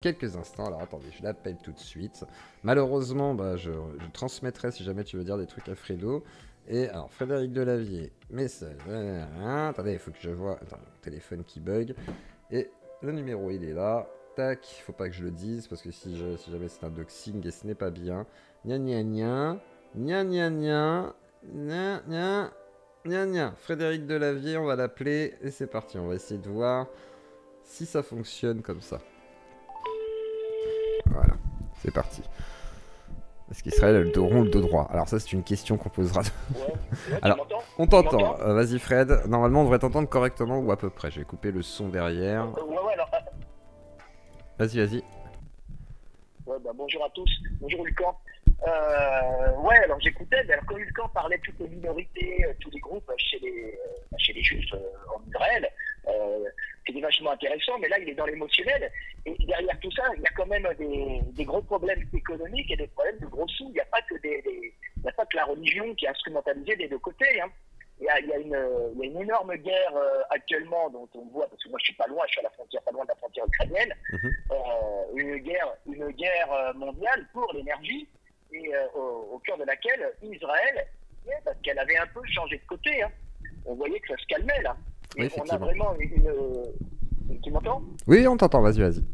quelques instants. Alors attendez, je l'appelle tout de suite. Malheureusement, bah, je transmettrai si jamais tu veux dire des trucs à Fredo. Et alors, Frédéric Delavier, message. Attendez, il faut que je vois. Attends, mon téléphone qui bug. Et le numéro, il est là. Tac, faut pas que je le dise parce que si jamais c'est un doxing et ce n'est pas bien. Gna gna gna. Gna gna gna. Gna gna. Gna gna. Frédéric Delavier, on va l'appeler. Et c'est parti, on va essayer de voir si ça fonctionne comme ça. Voilà, c'est parti. Est-ce qu'Israël a le dos rond ou le dos droit? Alors ça c'est une question qu'on posera. Ouais, Alors, on t'entend. Vas-y Fred. Normalement on devrait t'entendre correctement ou à peu près. Je vais couper le son derrière. Ouais, alors. Vas-y, vas-y. Ouais, bah, bonjour à tous. Bonjour Vulcan. Ouais, alors j'écoutais. Alors quand Vulcan parlait de toutes les minorités, tous les groupes chez les Juifs en Israël, c'était vachement intéressant. Mais là, il est dans l'émotionnel. Et derrière tout ça, il y a quand même des gros problèmes économiques et des problèmes de gros sous. Il n'y a pas que la religion qui est instrumentalisée des deux côtés. Hein. Il y a une énorme guerre actuellement dont on voit, parce que moi je suis pas loin, je suis à la frontière, pas loin de la frontière ukrainienne, une guerre mondiale pour l'énergie et au cœur de laquelle Israël, parce qu'elle avait un peu changé de côté, hein. On voyait que ça se calmait là. Et Oui, on a vraiment tu m'entends? Oui, on t'entend, vas-y, vas-y.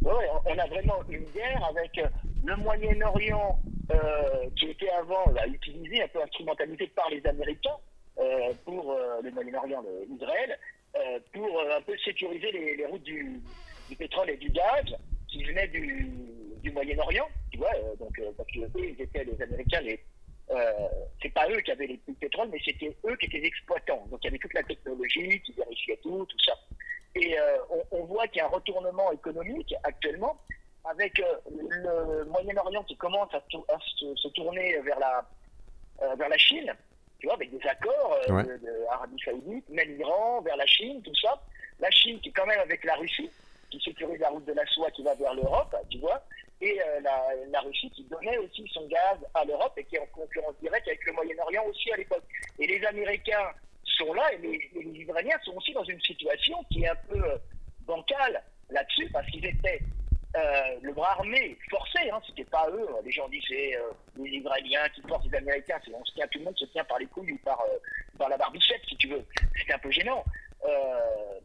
Ouais, on a vraiment une guerre avec le Moyen-Orient qui était avant utilisé, un peu instrumentalisé par les Américains pour le Moyen-Orient, Israël, pour un peu sécuriser les routes du pétrole et du gaz qui venaient du Moyen-Orient, tu vois, parce que eux, ils étaient les Américains, c'est pas eux qui avaient le pétrole, mais c'était eux qui étaient les exploitants. Donc il y avait toute la technologie qui vérifiait tout ça. Et on voit qu'il y a un retournement économique actuellement avec le Moyen-Orient qui commence à se tourner vers la Chine, tu vois, avec des accords d'Arabie Saoudite, même l'Iran, vers la Chine, tout ça. La Chine qui est quand même avec la Russie, qui sécurise la route de la soie qui va vers l'Europe, tu vois, et la Russie qui donnait aussi son gaz à l'Europe et qui est en concurrence directe avec le Moyen-Orient aussi à l'époque. Et les Américains sont là et les Israéliens sont aussi dans une situation qui est un peu bancale là-dessus parce qu'ils étaient le bras armé forcé, hein, c'était pas eux. Les gens disaient les Israéliens qui forcent les Américains, tout le monde se tient par les couilles ou par la barbichette si tu veux. C'était un peu gênant.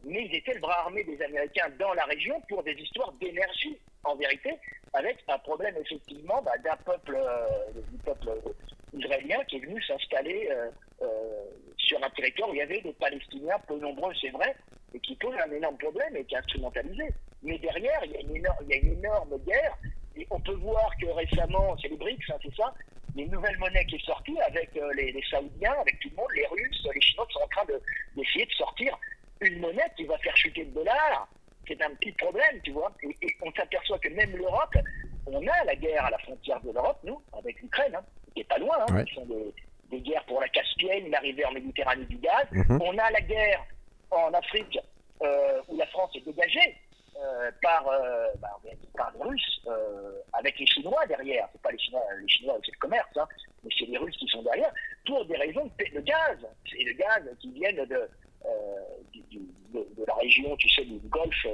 Mais ils étaient le bras armé des Américains dans la région pour des histoires d'énergie, en vérité, avec un problème effectivement du peuple israélien qui est venu s'installer sur un territoire où il y avait des Palestiniens peu nombreux, c'est vrai, et qui pose un énorme problème et qui est instrumentalisé. Mais derrière, il y a une énorme guerre, et on peut voir que récemment, c'est les BRICS, hein, c'est ça, les nouvelles monnaies qui sont sorties avec les Saoudiens, avec tout le monde, les Russes, les Chinois qui sont en train d'essayer de sortir une monnaie qui va faire chuter le dollar. C'est un petit problème, tu vois. Et on s'aperçoit que même l'Europe, on a la guerre à la frontière de l'Europe, nous, avec l'Ukraine, hein, qui n'est pas loin, hein, qui sont des guerres pour la Caspienne, l'arrivée en Méditerranée du gaz. On a la guerre en Afrique où la France est dégagée par les Russes, avec les Chinois derrière. C'est pas les Chinois c'est le commerce, hein, mais c'est les Russes qui sont derrière pour des raisons de gaz. C'est le gaz qui viennent de la région, tu sais, du Golfe,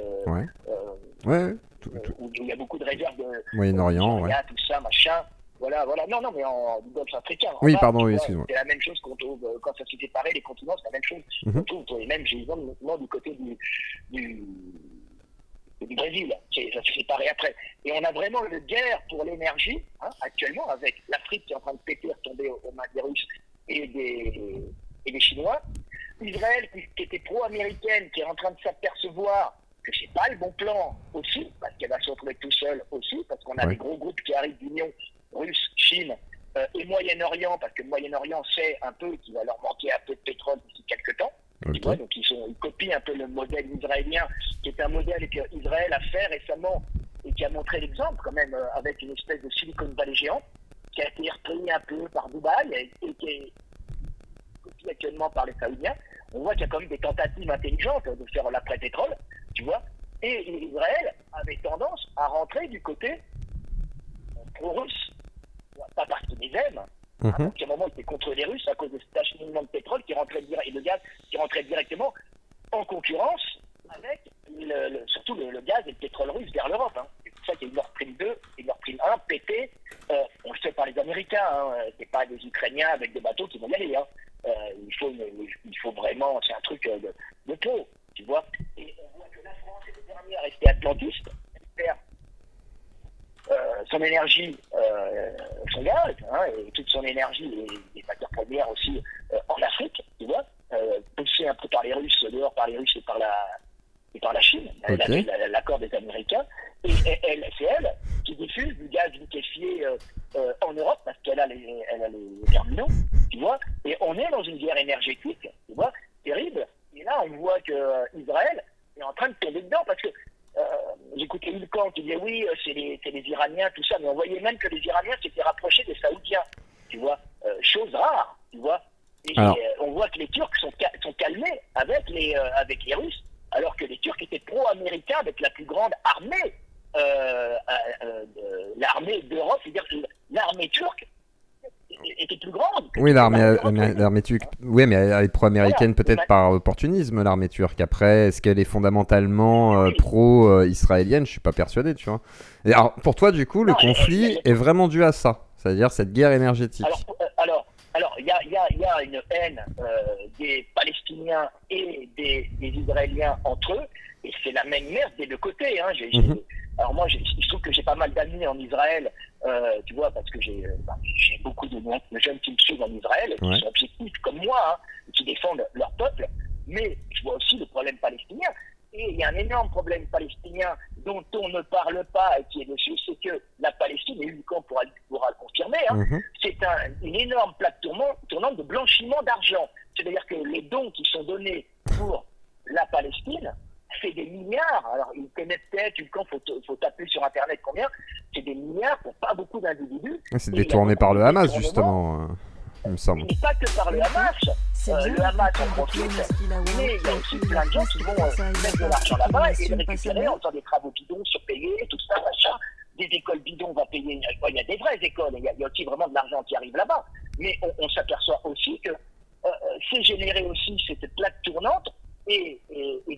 où il y a beaucoup de réserves de Moyen-Orient, tout ça, machin. Voilà. Non, mais du Golfe africain. Oui, pardon, oui, excuse-moi. C'est la même chose qu'on trouve quand ça s'est séparé, les continents, c'est la même chose. On trouve les mêmes gisements du côté du Brésil. Ça s'est séparé après. Et on a vraiment une guerre pour l'énergie, hein, actuellement, avec l'Afrique qui est en train de péter, retomber aux mains des Russes et des Chinois. Israël, qui était pro-américaine, qui est en train de s'apercevoir que c'est pas le bon plan aussi, parce qu'elle va se retrouver tout seule aussi, parce qu'on a des gros groupes qui arrivent d'Union russe, Chine et Moyen-Orient, parce que le Moyen-Orient sait un peu qu'il va leur manquer un peu de pétrole d'ici quelques temps. Tu vois, donc ils copient un peu le modèle israélien, qui est un modèle qu'Israël a fait récemment et qui a montré l'exemple quand même avec une espèce de Silicon Valley géant, qui a été repris un peu par Dubaï et qui est copié actuellement par les Saoudiens. On voit qu'il y a quand même des tentatives intelligentes de faire l'après-pétrole, tu vois. Et Israël avait tendance à rentrer du côté pro-russe. Pas parce qu'ils les aiment, à un moment ils étaient contre les Russes à cause de cet acheminement de pétrole et de gaz qui rentrait directement en concurrence avec surtout le gaz et le pétrole russe vers l'Europe. Hein. C'est pour ça qu'il y a eu Nord Stream 2 et Nord Stream 1 pété. On le sait par les Américains, hein. C'est pas des Ukrainiens avec des bateaux qui vont y aller. Hein. Il faut vraiment, c'est un truc de pro, tu vois. Et on voit que la France est le dernier à rester atlantiste, elle perd son énergie, son gaz, hein, et toute son énergie et des matières premières aussi en Afrique, tu vois, poussé un peu par les Russes, dehors par les Russes et par la Chine, Ok. l'accord des Américains, et c'est elle qui diffuse du gaz liquéfié en Europe parce qu'elle a les terminaux, tu vois, et on est dans une guerre énergétique, tu vois, terrible, et là on voit que Israël est en train de tomber dedans parce que j'écoutais Ilkan qui disait oui, c'est les Iraniens, tout ça, mais on voyait même que les Iraniens s'étaient rapprochés des Saoudiens, tu vois, chose rare, tu vois. Et Alors, on voit que les Turcs sont calmés avec les Russes, alors que les Turcs étaient pro-américains avec la plus grande armée, l'armée d'Europe, c'est-à-dire que l'armée turque était plus grande que oui, toutes les armées européennes. l'armée turque. Oui, mais elle est pro-américaine Voilà. peut-être par opportunisme, l'armée turque. Après, est-ce qu'elle est fondamentalement Oui. pro-israélienne? Je suis pas persuadé, tu vois. Et alors, pour toi, du coup, le Non, conflit est vraiment dû à ça, c'est-à-dire cette guerre énergétique. il y a une haine des Palestiniens et des Israéliens entre eux, et c'est la même merde des deux côtés. Hein. Alors moi, il se trouve que j'ai pas mal d'amis en Israël, tu vois, parce que j'ai beaucoup de jeunes qui me suivent en Israël, qui Ouais. sont objectifs comme moi, hein, qui défendent leur peuple, mais je vois aussi le problème palestinien. Et il y a un énorme problème palestinien dont on ne parle pas et qui est dessus, c'est que la Palestine, et Ulcan pourra le confirmer, hein, Mhm. c'est une énorme plaque tournante de blanchiment d'argent. C'est-à-dire que les dons qui sont donnés pour la Palestine, c'est des milliards. Alors, ils connaissent peut-être, Ulcan, faut taper sur Internet combien, c'est des milliards pour pas beaucoup d'individus. C'est Et il y a détourné beaucoup par de le Hamas, détournements. justement, il me semble. Mais pas que par le Hamas. Le Hamas en profite, mais il y a aussi plein de gens qui vont mettre de l'argent là-bas et le récupérer en faisant des travaux bidons surpayés, tout ça, machin. Des écoles bidons, on va payer. Il y a des vraies écoles, il y a aussi vraiment de l'argent qui arrive là-bas. Mais on s'aperçoit aussi que c'est généré aussi cette plaque tournante et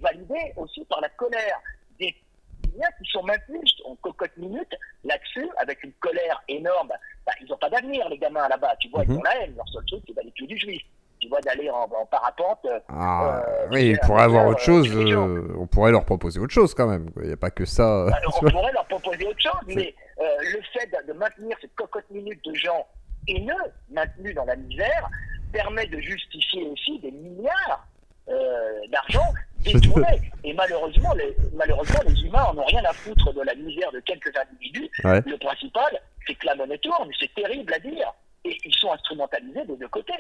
validé aussi par la colère des Palestiniens qui sont maintenus en cocotte minute là-dessus, avec une colère énorme. Bah, ils n'ont pas d'avenir, les gamins là-bas, tu vois, ils ont la haine. Leur seul truc, c'est d'aller tuer du juif. Tu vois, d'aller en parapente. Ah, tu oui, sais, ils pourraient avoir autre chose. tuer les gens. On pourrait leur proposer autre chose quand même. Il n'y a pas que ça. Alors, Tu on vois. pourrait leur proposer autre chose, mais le fait de maintenir cette cocotte minute de gens haineux, maintenus dans la misère, permet de justifier aussi des milliards d'argent détournés. Et malheureusement, les humains en ont rien à foutre de la misère de quelques individus. Ouais. Le principal, c'est que la monnaie tourne. C'est terrible à dire. Et ils sont instrumentalisés des deux côtés.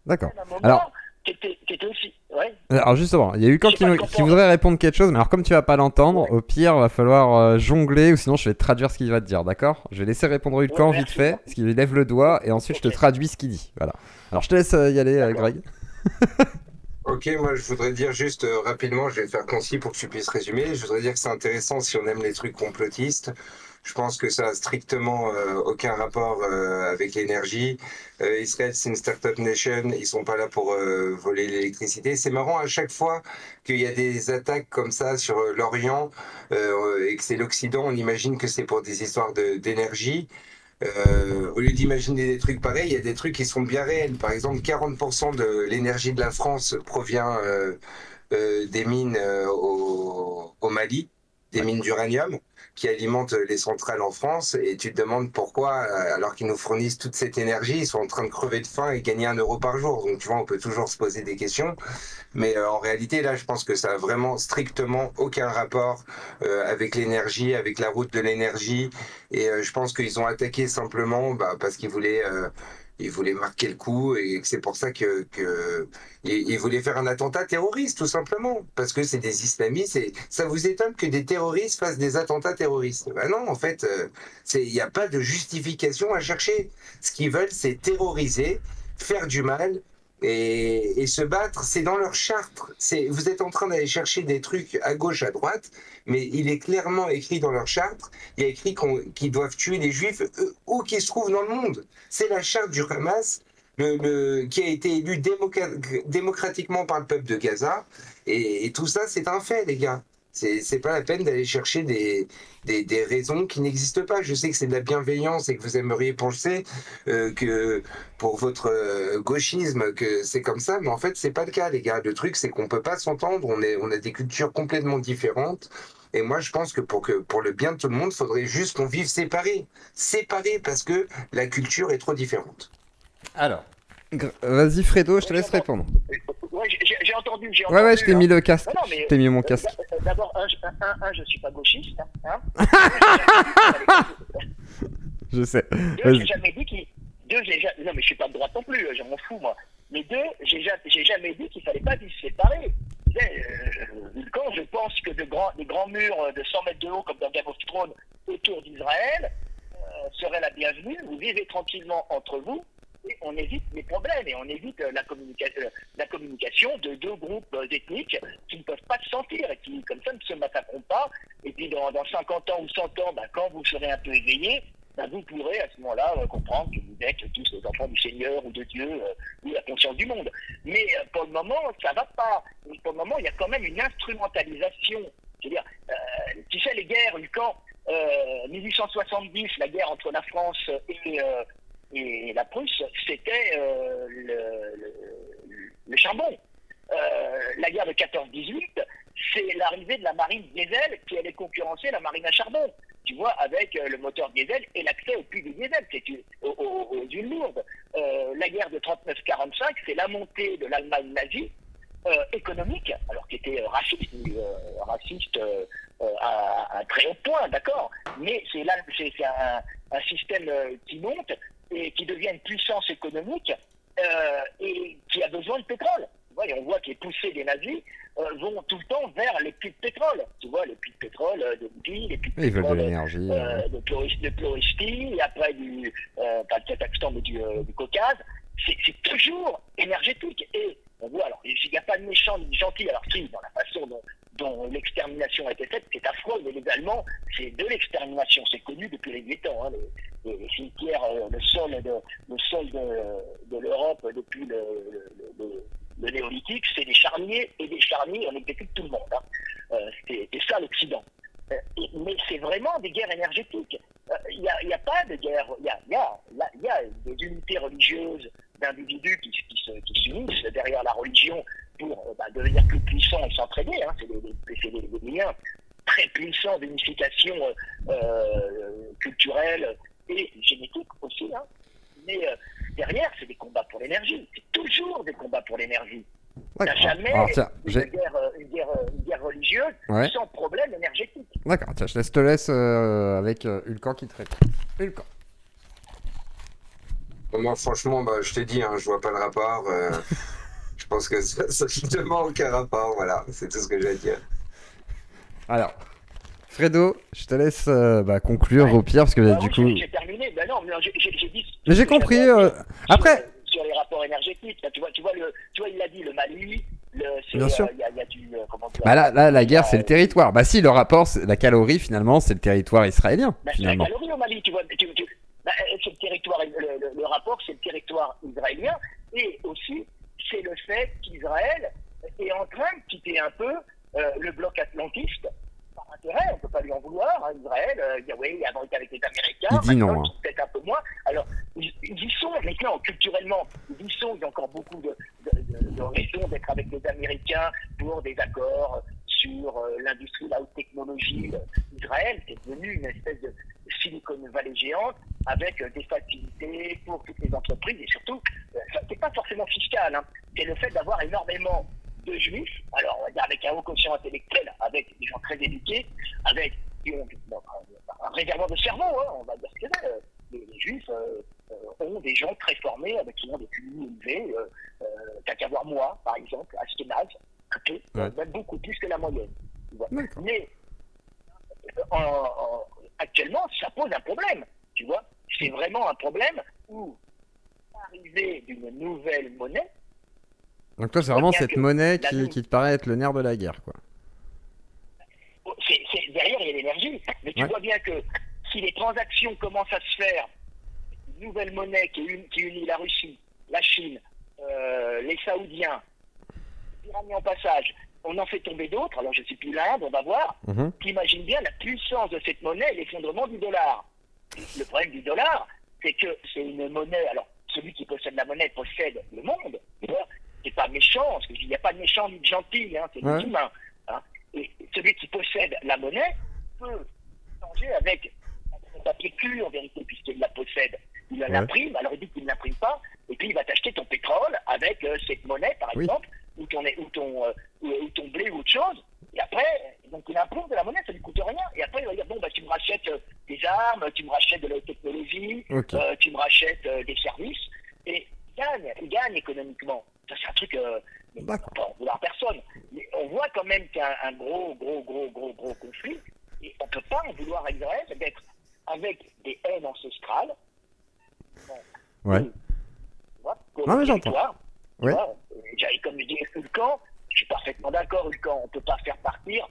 D'accord. À un moment Alors, qui était aussi... Ouais. alors justement, il y a eu quand Je sais pas ce qu'on qui pense. voudrait répondre quelque chose, mais alors comme tu vas pas l'entendre, Ouais. au pire, va falloir jongler, ou sinon je vais te traduire ce qu'il va te dire, d'accord? Je vais laisser répondre Hulkan Ouais, vite merci. fait, parce qu'il lève le doigt, et ensuite je te Ok. traduis ce qu'il dit. Voilà. Alors je te laisse y aller, D'accord. Greg. Ok, moi je voudrais dire juste rapidement, je vais faire concis pour que tu puisses résumer. Je voudrais dire que c'est intéressant si on aime les trucs complotistes. Je pense que ça a strictement aucun rapport avec l'énergie. Israël, c'est une startup nation, ils sont pas là pour voler l'électricité. C'est marrant à chaque fois qu'il y a des attaques comme ça sur l'Orient et que c'est l'Occident, on imagine que c'est pour des histoires d'énergie. Au lieu d'imaginer des trucs pareils, il y a des trucs qui sont bien réels. Par exemple, 40% de l'énergie de la France provient des mines au Mali, des mines d'uranium qui alimentent les centrales en France. Et tu te demandes pourquoi, alors qu'ils nous fournissent toute cette énergie, ils sont en train de crever de faim et gagner 1 euro par jour. Donc tu vois, on peut toujours se poser des questions. Mais en réalité, là, je pense que ça a vraiment strictement aucun rapport avec l'énergie, avec la route de l'énergie. Et je pense qu'ils ont attaqué simplement parce ils voulaient marquer le coup et que c'est pour ça ils voulaient faire un attentat terroriste, tout simplement. Parce que c'est des islamistes. Et ça vous étonne que des terroristes fassent des attentats terroristes? Ben non, en fait, il n'y a pas de justification à chercher. Ce qu'ils veulent, c'est terroriser, faire du mal. Et se battre, c'est dans leur charte. Vous êtes en train d'aller chercher des trucs à gauche, à droite, mais il est clairement écrit dans leur charte, il y a écrit qu'ils doivent tuer les juifs où qu'ils se trouvent dans le monde. C'est la charte du Hamas qui a été élu démocratiquement par le peuple de Gaza. Et tout ça, c'est un fait, les gars. C'est pas la peine d'aller chercher des raisons qui n'existent pas. Je sais que c'est de la bienveillance et que vous aimeriez penser que pour votre gauchisme que c'est comme ça, mais en fait c'est pas le cas, les gars. Le truc c'est qu'on peut pas s'entendre. On a des cultures complètement différentes. Et moi, je pense que pour le bien de tout le monde, il faudrait juste qu'on vive séparés, parce que la culture est trop différente. Alors, vas-y Fredo, je te laisse répondre. Ouais, j'ai entendu. Ouais, je t'ai mis le casque. Non, mais, je t'ai mis mon casque. D'abord, je suis pas gauchiste. Hein. Je sais. Deux, j'ai jamais dit qu'il... Non, mais je suis pas de droite non plus, je m'en fous, moi. Mais deux, j'ai jamais dit qu'il fallait pas vivre séparés. Quand je pense que des grands murs de 100 mètres de haut, comme dans Game of Thrones, autour d'Israël, seraient la bienvenue, vous vivez tranquillement entre vous, et on évite les problèmes, et on évite la communication de deux groupes ethniques qui ne peuvent pas se sentir, et qui, comme ça, ne se massacreront pas. Et puis, dans 50 ans ou 100 ans, quand vous serez un peu éveillés, vous pourrez à ce moment-là comprendre que vous êtes tous les enfants du Seigneur ou de Dieu ou la conscience du monde. Mais pour le moment, ça va pas. Pour le moment, il y a quand même une instrumentalisation. C'est-à-dire, tu sais, les guerres, le camp 1870, la guerre entre la France et la Prusse, c'était le charbon. La guerre de 14-18, c'est l'arrivée de la marine diesel qui allait concurrencer la marine à charbon. Tu vois, avec le moteur diesel et l'accès au puits du diesel, c'est aux huiles lourdes. La guerre de 39-45, c'est la montée de l'Allemagne nazie économique, alors qui était raciste à un très haut point, d'accord, mais c'est un système qui monte et qui devient une puissance économique et qui a besoin de pétrole. Et on voit que les poussées des nazis vont tout le temps vers les puits de pétrole. Tu vois, les puits de pétrole de Libye, les puits de pétrole veulent de l'énergie, de Ploristy, et après pas le Kazakhstan, mais du Caucase. C'est toujours énergétique. Et on voit, alors, il n'y a pas de méchants ni de gentils, alors si, dans la façon dont l'extermination a été faite, c'est affreux, mais les Allemands, c'est de l'extermination, c'est connu depuis les temps, hein, les cimetières, le sol de l'Europe depuis le néolithique, c'est des charniers, et des charniers, on exécute tout le monde. Hein. C'est ça l'Occident. Mais c'est vraiment des guerres énergétiques. Il n'y a pas de guerre. Il y a des unités religieuses d'individus qui s'unissent derrière la religion pour devenir plus puissants et s'entraider. Hein. C'est des liens très puissants d'unification culturelle et génétique aussi. Hein. Mais derrière, c'est des combats pour l'énergie. C'est toujours des combats pour l'énergie. Il n'y a jamais une guerre religieuse sans problème énergétique. D'accord, tiens, je te laisse avec Ulcan qui te répond. Ulcan. Moi, franchement, je t'ai dit, hein, je vois pas le rapport. Je pense que ça n'a justement aucun rapport. Voilà, c'est tout ce que j'ai à dire. Alors, Fredo, je te laisse conclure au pire, parce que du coup... J'ai terminé. Non, j'ai dit... Mais j'ai compris. Après... Sur les rapports énergétiques, tu vois, il l'a dit, le Mali, bien sûr. Il y a du... là, la guerre, c'est le territoire. Si, le rapport, la calorie, finalement, c'est le territoire israélien, finalement. C'est la calorie au Mali, tu vois. C'est le territoire, le rapport, c'est le territoire israélien, et aussi, c'est le fait qu'Israël est en train de quitter un peu le bloc atlantiste, par intérêt, on ne peut pas lui en vouloir, hein, Israël, oui, avant il était avec les Américains, il dit non. Peut-être un peu moins. Alors, ils y sont, maintenant, culturellement, ils y sont, il y a encore beaucoup de raisons d'être avec les Américains pour des accords sur l'industrie de la haute technologie. Israël, c'est devenu une espèce de Silicon Valley géante avec des facilités pour toutes les entreprises et surtout, c'est pas forcément fiscal, hein, c'est le fait d'avoir énormément de juifs, alors on va dire avec un haut quotient intellectuel, avec des gens très éduqués, qui ont un réservoir de cerveau, hein, on va dire ce que c'est. Les juifs ont des gens très formés, qui ont des QI élevés, t'as qu'à voir moi, par exemple, Ashkenaz, un peu, même beaucoup plus que la moyenne. Mais actuellement, ça pose un problème, tu vois. C'est vraiment un problème où l'arrivée d'une nouvelle monnaie. Donc toi, c'est vraiment cette monnaie qui te paraît être le nerf de la guerre, quoi. Derrière, il y a l'énergie. Mais tu vois bien que si les transactions commencent à se faire, une nouvelle monnaie qui unit la Russie, la Chine, les Saoudiens, les Iraniens en passage, on en fait tomber d'autres. Alors je ne sais plus l'Inde, on va voir. T'imagines bien la puissance de cette monnaie et l'effondrement du dollar. Le problème du dollar, c'est que c'est une monnaie. Alors celui qui possède la monnaie possède le monde. C'est pas méchant, parce qu'il n'y a pas de méchant ni de gentil, hein, c'est des humains. Hein. Et celui qui possède la monnaie peut changer avec un papier cul en vérité, puisqu'il la possède. Il l'imprime, alors il dit qu'il ne l'imprime pas, et puis il va t'acheter ton pétrole avec cette monnaie, par exemple, ou ton blé ou autre chose. Et après, donc il imprime de la monnaie, ça ne lui coûte rien. Et après, il va dire, bon, bah, tu me rachètes des armes, tu me rachètes de la technologie, tu me rachètes des services, et il gagne économiquement. Ça, c'est un truc, on ne peut en vouloir personne. Mais on voit quand même qu'il y a un gros conflit, et on ne peut pas en vouloir à Israël d'être avec des haines ancestrales. Ouais. Non, mais j'entends. Ouais. Comme je dis Hulkan, je suis parfaitement d'accord, Hulkan, on ne peut pas faire partir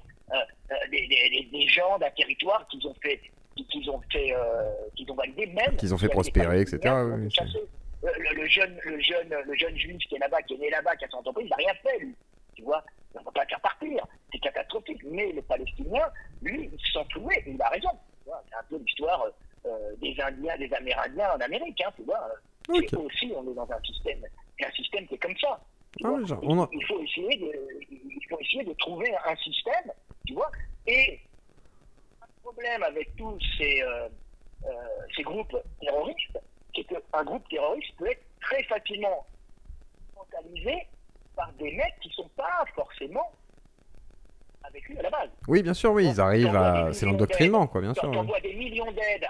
des gens d'un territoire qu'ils ont validé, même qu'ils ont fait prospérer, etc. Le jeune juif qui est là-bas, qui est né là-bas, qui a son entreprise, il n'a rien fait, lui. Tu vois, on ne peut pas le faire partir. C'est catastrophique. Mais le Palestinien, lui, il s'en foutait, et il a raison. C'est un peu l'histoire des Indiens, des Amérindiens en Amérique, hein, tu vois. Et aussi, on est dans un système qui est comme ça. Il faut essayer de trouver un système, tu vois. Et un problème avec tous ces groupes terroristes, c'est qu'un groupe terroriste peut être très facilement mentalisé par des mecs qui ne sont pas forcément avec lui à la base. Oui, bien sûr, oui, ils arrivent à... C'est l'endoctrinement, quoi, bien sûr. Quand on voit des millions d'aides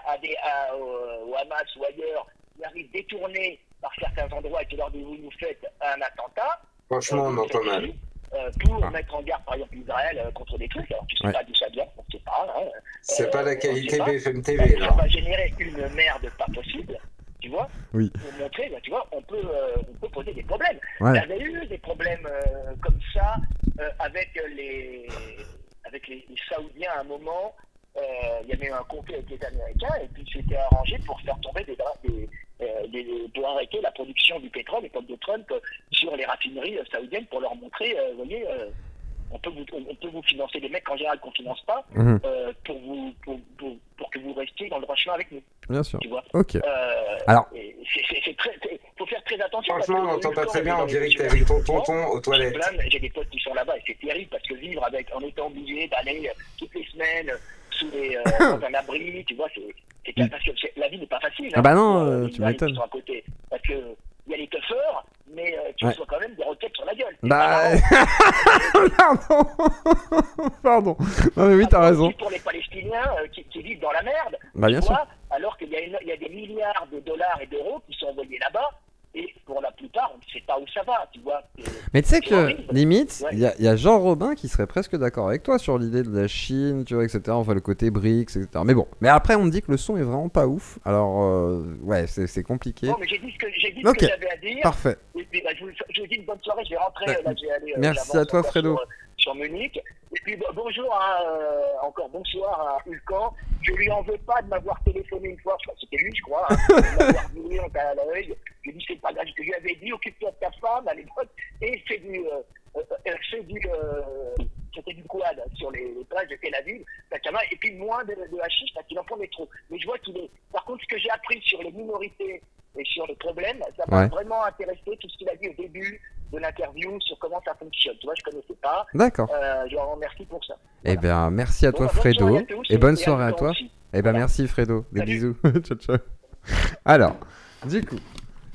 au Hamas ou ailleurs, ils arrivent détournés par certains endroits et qui leur disent, vous nous faites un attentat. Franchement, on entend mal. Pour mettre en garde, par exemple, Israël contre des trucs. Alors, tu sais pas d'où ça vient, on ne sait pas. Hein. C'est pas la qualité BFM TV, là. Ça va générer une merde pas possible. Tu vois, pour montrer, tu vois, on peut poser des problèmes. Il y avait eu des problèmes comme ça avec les Saoudiens à un moment. Il y avait eu un conflit avec les Américains et puis c'était arrangé pour faire tomber pour arrêter la production du pétrole, l'époque de Trump, sur les raffineries saoudiennes pour leur montrer, vous voyez, on peut vous financer des mecs qu'en général qu'on ne finance pas pour que vous restiez dans le droit chemin avec nous. Bien sûr. Tu vois. Ok. Alors. Faut faire très attention. Franchement, on n'entend pas très bien. On dirait que t'es avec ton tonton aux toilettes. J'ai des potes qui sont là-bas et c'est terrible parce que vivre en étant obligé d'aller toutes les semaines dans un abri, tu vois, parce que la vie n'est pas facile. Ah bah non, tu m'étonnes. Parce que il y a les toughers, mais tu reçois quand même des roquettes sur la gueule. Bah, pardon. Non mais oui, t'as raison. Pour les Palestiniens qui vivent dans la merde, bah, bien sûr. Alors qu'il y a des milliards de dollars et d'euros qui sont envoyés là-bas, et pour la plupart, on ne sait pas où ça va, tu vois. Mais tu sais que, limite, il y a Jean Robin qui serait presque d'accord avec toi sur l'idée de la Chine, tu vois, etc. On voit le côté BRICS, etc. Mais bon, mais après, on me dit que le son est vraiment pas ouf. Alors, ouais, c'est compliqué. Non, mais j'ai dit ce que j'avais à dire. Parfait. Et puis, je vous dis une bonne soirée, je vais rentrer. Là, j'ai allé, merci à toi, Fredo. Sur Munich. Et puis bonjour, encore bonsoir à Hulkan. Je lui en veux pas de m'avoir téléphoné une fois, c'était lui, je crois, de m'avoir vu à l'œil. Je lui ai dit, c'est pas grave, je lui avais dit, occupe-toi de ta femme à l'époque, et c'était du quad sur les plages de Tel Aviv, et puis moins de hashish parce qu'il en prenait trop. Mais je vois qu'il est. Par contre, ce que j'ai appris sur les minorités et sur les problèmes, ça m'a vraiment intéressé, tout ce qu'il a dit au début de l'interview sur comment ça fonctionne. Tu vois, je connaissais pas. D'accord. Je leur remercie pour ça. Eh bien, merci à toi, Fredo. Et bonne soirée à toi. Eh bien, merci, Fredo. Des bisous. Ciao, ciao. Alors, du coup,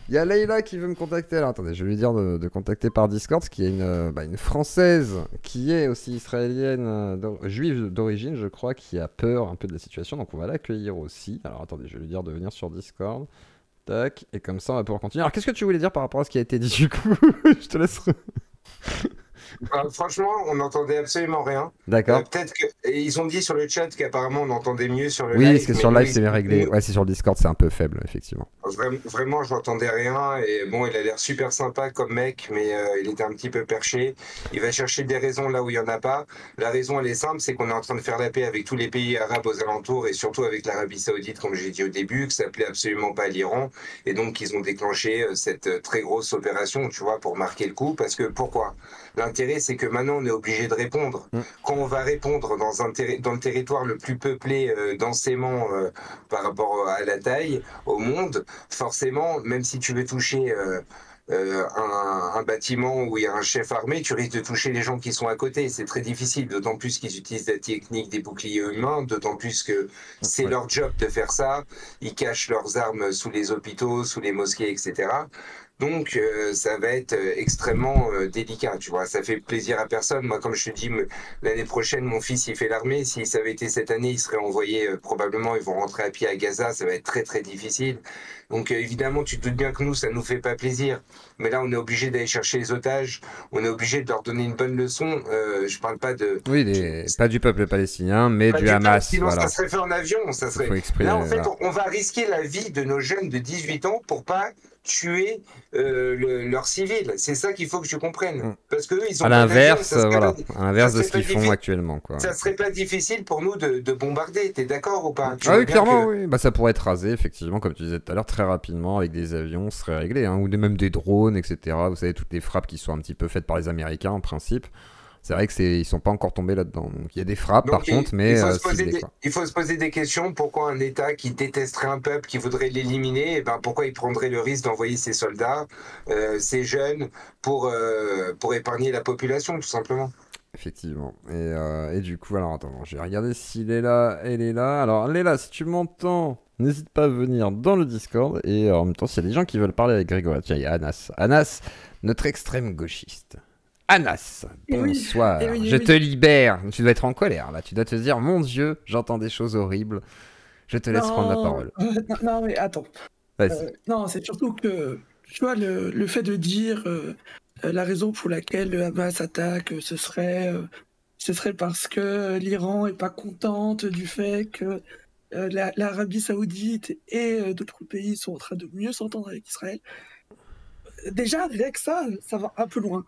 il y a Leïla qui veut me contacter. Alors, attendez, je vais lui dire de contacter par Discord, qui est une Française qui est aussi israélienne, juive d'origine, je crois, qui a peur un peu de la situation. Donc, on va l'accueillir aussi. Alors, attendez, je vais lui dire de venir sur Discord. Tac, et comme ça on va pouvoir continuer. Alors qu'est-ce que tu voulais dire par rapport à ce qui a été dit du coup? Je te laisse. Franchement, on n'entendait absolument rien. D'accord. Peut-être qu'ils ont dit sur le chat qu'apparemment on entendait mieux sur le live. Oui, parce que sur live c'est bien réglé. Ouais, c'est sur le Discord, c'est un peu faible, effectivement. Vraiment, je n'entendais rien. Et bon, il a l'air super sympa comme mec, mais il était un petit peu perché. Il va chercher des raisons là où il n'y en a pas. La raison, elle est simple, c'est qu'on est en train de faire la paix avec tous les pays arabes aux alentours et surtout avec l'Arabie Saoudite, comme j'ai dit au début, que ça plaît absolument pas à l'Iran. Et donc, ils ont déclenché cette très grosse opération, tu vois, pour marquer le coup. Parce que pourquoi? L'intérêt l'intérêt, c'est que maintenant, on est obligé de répondre. Quand on va répondre dans le territoire le plus peuplé densément par rapport à la taille, au monde, forcément, même si tu veux toucher un bâtiment où il y a un chef armé, tu risques de toucher les gens qui sont à côté. C'est très difficile, d'autant plus qu'ils utilisent la technique des boucliers humains, d'autant plus que c'est leur job de faire ça. Ils cachent leurs armes sous les hôpitaux, sous les mosquées, etc. Donc, ça va être extrêmement délicat, tu vois. Ça fait plaisir à personne. Moi, comme je te dis, l'année prochaine, mon fils, il fait l'armée. Si ça avait été cette année, il serait envoyé, probablement, ils vont rentrer à pied à Gaza. Ça va être très, très difficile. Donc, évidemment, tu te doutes bien que nous, ça nous fait pas plaisir. Mais là, on est obligé d'aller chercher les otages. On est obligé de leur donner une bonne leçon. Je parle pas de... Oui, pas du peuple palestinien, mais du Hamas. Sinon, voilà. ça serait fait en avion. Ça serait... Là, en fait, on va risquer la vie de nos jeunes de 18 ans pour pas tuer leurs civils. C'est ça qu'il faut que je comprenne. Parce que eux, ils ont à l'inverse, voilà, à l'inverse de ce qu'ils font actuellement, quoi. Ça serait pas difficile pour nous de bombarder. T'es d'accord ou pas? Ah oui, clairement, oui. Bah, ça pourrait être rasé, effectivement, comme tu disais tout à l'heure, très rapidement avec des avions, ce serait réglé, hein, ou même des drones, etc. Vous savez, toutes les frappes qui sont un petit peu faites par les Américains, en principe. C'est vrai qu'ils sont pas encore tombés là-dedans. Donc il y a des frappes, par contre, mais il faut se poser des questions. Pourquoi un État qui détesterait un peuple, qui voudrait l'éliminer, et ben pourquoi il prendrait le risque d'envoyer ses soldats, ses jeunes, pour épargner la population, tout simplement. Effectivement. Et du coup, alors attends, je vais regarder si Léla, elle est là. Alors Léla, si tu m'entends, n'hésite pas à venir dans le Discord. Et en même temps, s'il y a des gens qui veulent parler avec Grégoire, tiens, il y a Anas. Anas, notre extrême gauchiste. Anas, bonsoir, je te libère. Tu dois être en colère là, tu dois te dire, mon Dieu, j'entends des choses horribles. Je te laisse prendre la parole. Non mais attends. Non, c'est surtout que, tu vois, le fait de dire la raison pour laquelle le Hamas attaque, ce serait parce que l'Iran est pas contente du fait que l'Arabie Saoudite et d'autres pays sont en train de mieux s'entendre avec Israël. Déjà, rien que ça va un peu loin.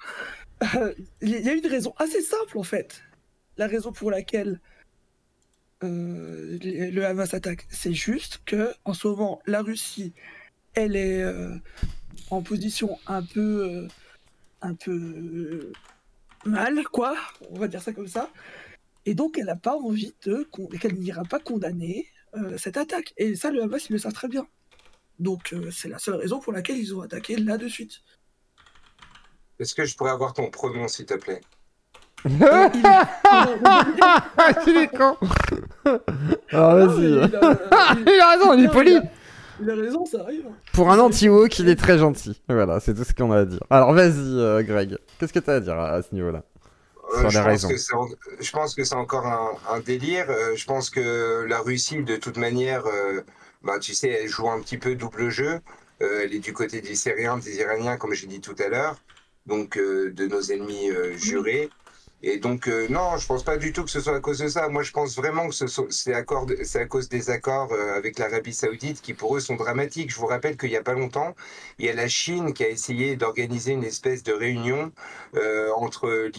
Il y a une raison assez simple en fait. La raison pour laquelle le Hamas attaque, c'est juste que en ce moment la Russie, elle est en position un peu mal, quoi. On va dire ça comme ça. Et donc elle n'a pas envie qu'elle n'ira pas condamner cette attaque. Et ça, le Hamas, ils le savent très bien. Donc c'est la seule raison pour laquelle ils ont attaqué là de suite. Est-ce que je pourrais avoir ton pronom, s'il te plaît? Il est con. Alors vas-y. Il a raison, il est poli. Il a raison, ça arrive. Pour un anti-woke, il est très gentil. Voilà, c'est tout ce qu'on a à dire. Alors vas-y, Greg. Qu'est-ce que tu as à dire à ce niveau-là? Je pense que c'est encore un délire. Je pense que la Russie, de toute manière, tu sais, elle joue un petit peu double jeu. Elle est du côté des Syriens, des Iraniens, comme j'ai dit tout à l'heure. Donc de nos ennemis jurés. Et donc, non, je pense pas du tout que ce soit à cause de ça. Moi, je pense vraiment que c'est à cause des accords avec l'Arabie Saoudite qui, pour eux, sont dramatiques. Je vous rappelle qu'il y a pas longtemps, il y a la Chine qui a essayé d'organiser une espèce de réunion entre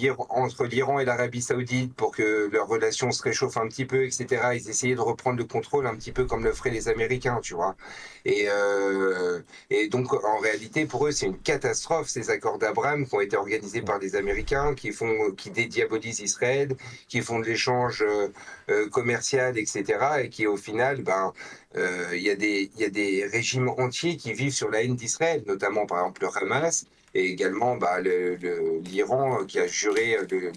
l'Iran et l'Arabie Saoudite pour que leurs relations se réchauffent un petit peu, etc. Ils essayaient de reprendre le contrôle un petit peu comme le feraient les Américains, tu vois. Et donc, en réalité, pour eux, c'est une catastrophe, ces accords d'Abraham qui ont été organisés par les Américains, qui diabolisent Israël, qui font de l'échange commercial, etc. Et qui, au final, il y a des régimes entiers qui vivent sur la haine d'Israël, notamment, par exemple, le Hamas, et également l'Iran qui a juré de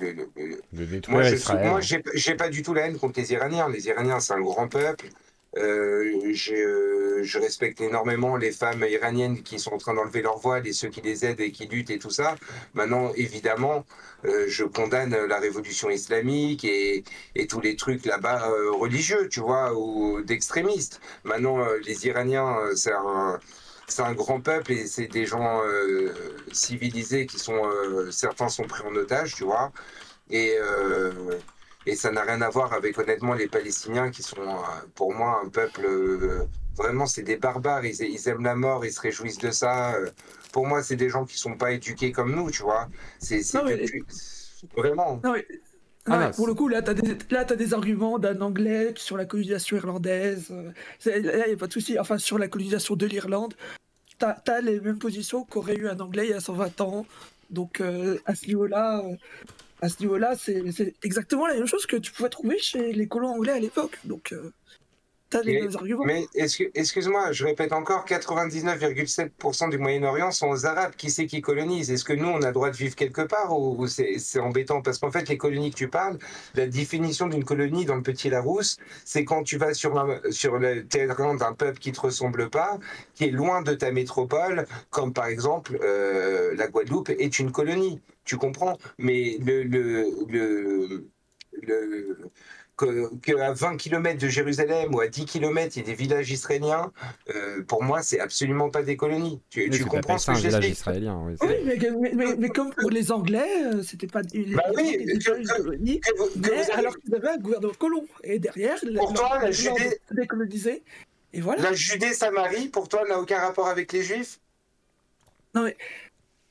détruire Israël. Moi, j'ai pas du tout la haine contre les Iraniens. Les Iraniens, c'est un grand peuple. Je respecte énormément les femmes iraniennes qui sont en train d'enlever leur voile et ceux qui les aident et qui luttent et tout ça. Maintenant, évidemment, je condamne la révolution islamique et tous les trucs là-bas religieux, tu vois, ou d'extrémistes. Maintenant, les Iraniens, c'est un grand peuple et c'est des gens civilisés qui sont... certains sont pris en otage, tu vois. Et ça n'a rien à voir avec, honnêtement, les Palestiniens qui sont, pour moi, un peuple... vraiment, c'est des barbares. Ils aiment la mort, ils se réjouissent de ça. Pour moi, c'est des gens qui sont pas éduqués comme nous, tu vois. Vraiment. Non, mais pour le coup, là, t'as des arguments d'un Anglais sur la colonisation irlandaise. Là, il n'y a pas de souci. Enfin, sur la colonisation de l'Irlande, t'as les mêmes positions qu'aurait eu un Anglais il y a 120 ans. Donc à ce niveau-là, c'est exactement la même chose que tu pouvais trouver chez les colons anglais à l'époque. Donc t'as les mêmes arguments. Mais excuse-moi, je répète encore, 99,7% du Moyen-Orient sont aux Arabes. Qui c'est qui colonise? Est-ce que nous, on a le droit de vivre quelque part ou c'est embêtant? Parce qu'en fait, les colonies que tu parles, la définition d'une colonie dans le Petit Larousse, c'est quand tu vas sur le terrain d'un peuple qui te ressemble pas, qui est loin de ta métropole, comme par exemple la Guadeloupe est une colonie. Tu comprends? Mais le, qu'à 20 km de Jérusalem ou à 10 km, il y ait des villages israéliens, pour moi, c'est absolument pas des colonies. Oui, Tu comprends ce que un village j'explique? israélien. Oui, Oui, mais comme pour les Anglais, c'était pas Bah oui, déjà une colonie, mais alors qu'ils avaient un gouvernement colon. Et derrière, pour toi, la Judée décolonisé. Et voilà. La Judée-Samarie, pour toi, n'a aucun rapport avec les Juifs? Non, mais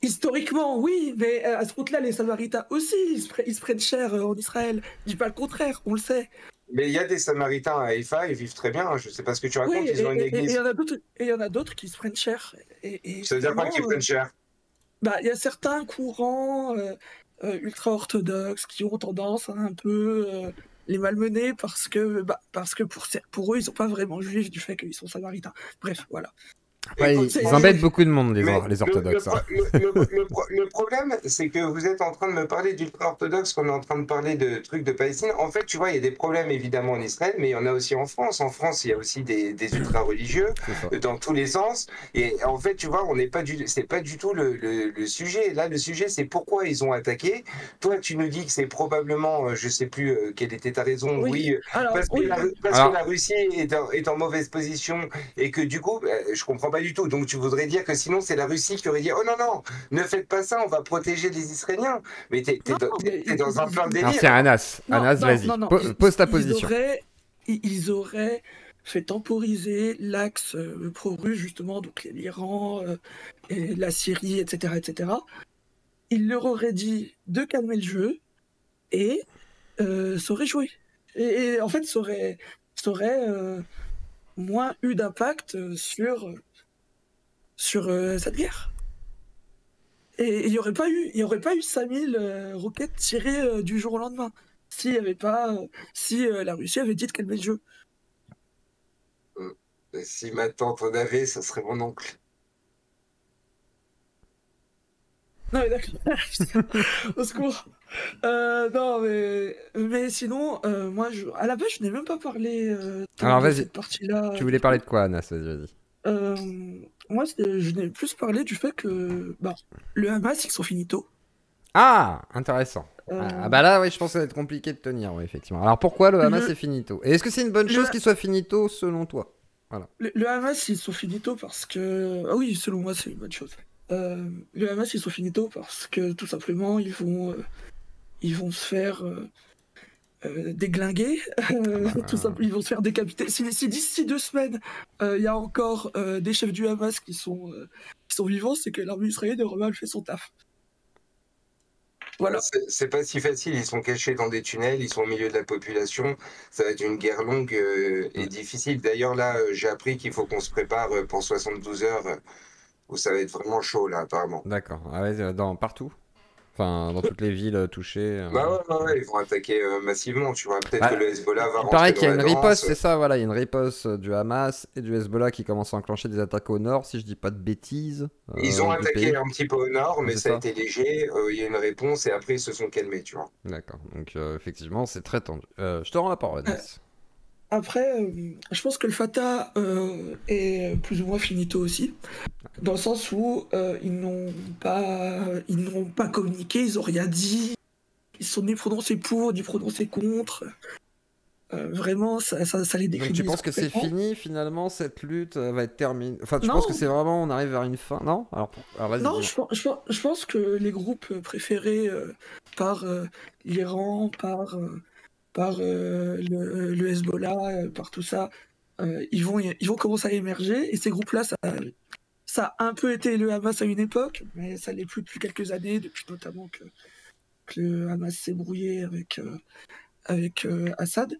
historiquement, oui, mais à ce route-là, les Samaritains aussi, ils se prennent cher en Israël. Je dis pas le contraire, on le sait. Mais il y a des Samaritains à Haïfa, ils vivent très bien. Je sais pas ce que tu racontes, Oui, ils ont une et église. il y en a d'autres qui se prennent cher. Ça veut dire quoi qu'ils prennent cher? Bah, il y a certains courants ultra-orthodoxes qui ont tendance à un peu les malmener parce que pour eux, ils sont pas vraiment juifs du fait qu'ils sont samaritains. Bref, voilà. Après, ils embêtent beaucoup de monde, les orthodoxes. Le problème, c'est que vous êtes en train de me parler d'ultra-orthodoxes, qu'on est en train de parler de trucs de Palestine. En fait, tu vois, il y a des problèmes évidemment en Israël, mais il y en a aussi en France. En France, il y a aussi des ultra-religieux dans tous les sens. Et en fait, tu vois, c'est pas du tout le sujet. Là, le sujet, c'est pourquoi ils ont attaqué. Toi, tu nous dis que c'est probablement, je sais plus quelle était ta raison. Oui, parce que la Russie est en mauvaise position et que du coup, je comprends pas du tout. Donc tu voudrais dire que sinon c'est la Russie qui aurait dit oh non, ne faites pas ça, on va protéger les Israéliens. Mais t'es dans un plein délire. Alors tiens, Anas, vas-y, pose ta position. Ils auraient fait temporiser l'axe pro-russe, justement, donc l'Iran, et la Syrie, etc., etc. Ils leur auraient dit de calmer le jeu et ça aurait joué. Et en fait, ça aurait moins eu d'impact sur cette guerre. Et il n'y aurait pas eu 5000 roquettes tirées du jour au lendemain si la Russie avait dit de calmer le jeu. Si ma tante en avait, ça serait mon oncle. Non mais d'accord. Au secours. Non mais sinon, moi à la base je n'ai même pas parlé de cette partie-là. Tu voulais parler de quoi, Anas? Vas-y. Moi, je n'ai plus parlé du fait que le Hamas, ils sont finito. Ah, intéressant. Ah bah là, oui, je pense que ça va être compliqué de tenir, oui, effectivement. Alors pourquoi le Hamas est finito? Et est-ce que c'est une bonne chose qu'il soit finito selon toi? Voilà. Le Hamas, ils sont finito parce que... Ah oui, selon moi, c'est une bonne chose. Le Hamas, ils sont finito parce que tout simplement, ils vont se faire... déglinguer, tout simplement, ils vont se faire décapiter. Si d'ici 2 semaines, il y a encore des chefs du Hamas qui sont vivants, c'est que l'armée israélienne aurait mal fait son taf. Voilà. C'est pas si facile, ils sont cachés dans des tunnels, ils sont au milieu de la population, ça va être une guerre longue et difficile. D'ailleurs là, j'ai appris qu'il faut qu'on se prépare pour 72 heures, où ça va être vraiment chaud là apparemment. D'accord, partout? Enfin, dans toutes les villes touchées. Ouais, ils vont attaquer massivement, tu vois. Peut-être que le Hezbollah va rentrer. Il paraît qu'il y a une riposte, c'est ça, voilà. Il y a une riposte du Hamas et du Hezbollah qui commencent à enclencher des attaques au nord, si je dis pas de bêtises. Ils ont attaqué un petit peu au nord, mais ça a été léger. Il y a une réponse et après ils se sont calmés, tu vois. D'accord, donc effectivement, c'est très tendu. Je te rends la parole, Anas. Après, je pense que le Fatah est plus ou moins finito aussi, dans le sens où ils n'ont pas communiqué, ils n'ont rien dit, ils sont ni prononcés pour, ni prononcés contre. Vraiment, ça les décrit. Donc tu penses que c'est fini finalement, cette lutte va être terminée? Enfin, tu penses que c'est vraiment, on arrive vers une fin? Non? Alors vas-y. Non, je pense que les groupes préférés par l'Iran, par le Hezbollah, par tout ça, ils vont commencer à émerger. Et ces groupes-là, ça a un peu été le Hamas à une époque, mais ça l'est plus depuis quelques années, depuis notamment que le Hamas s'est brouillé avec Assad.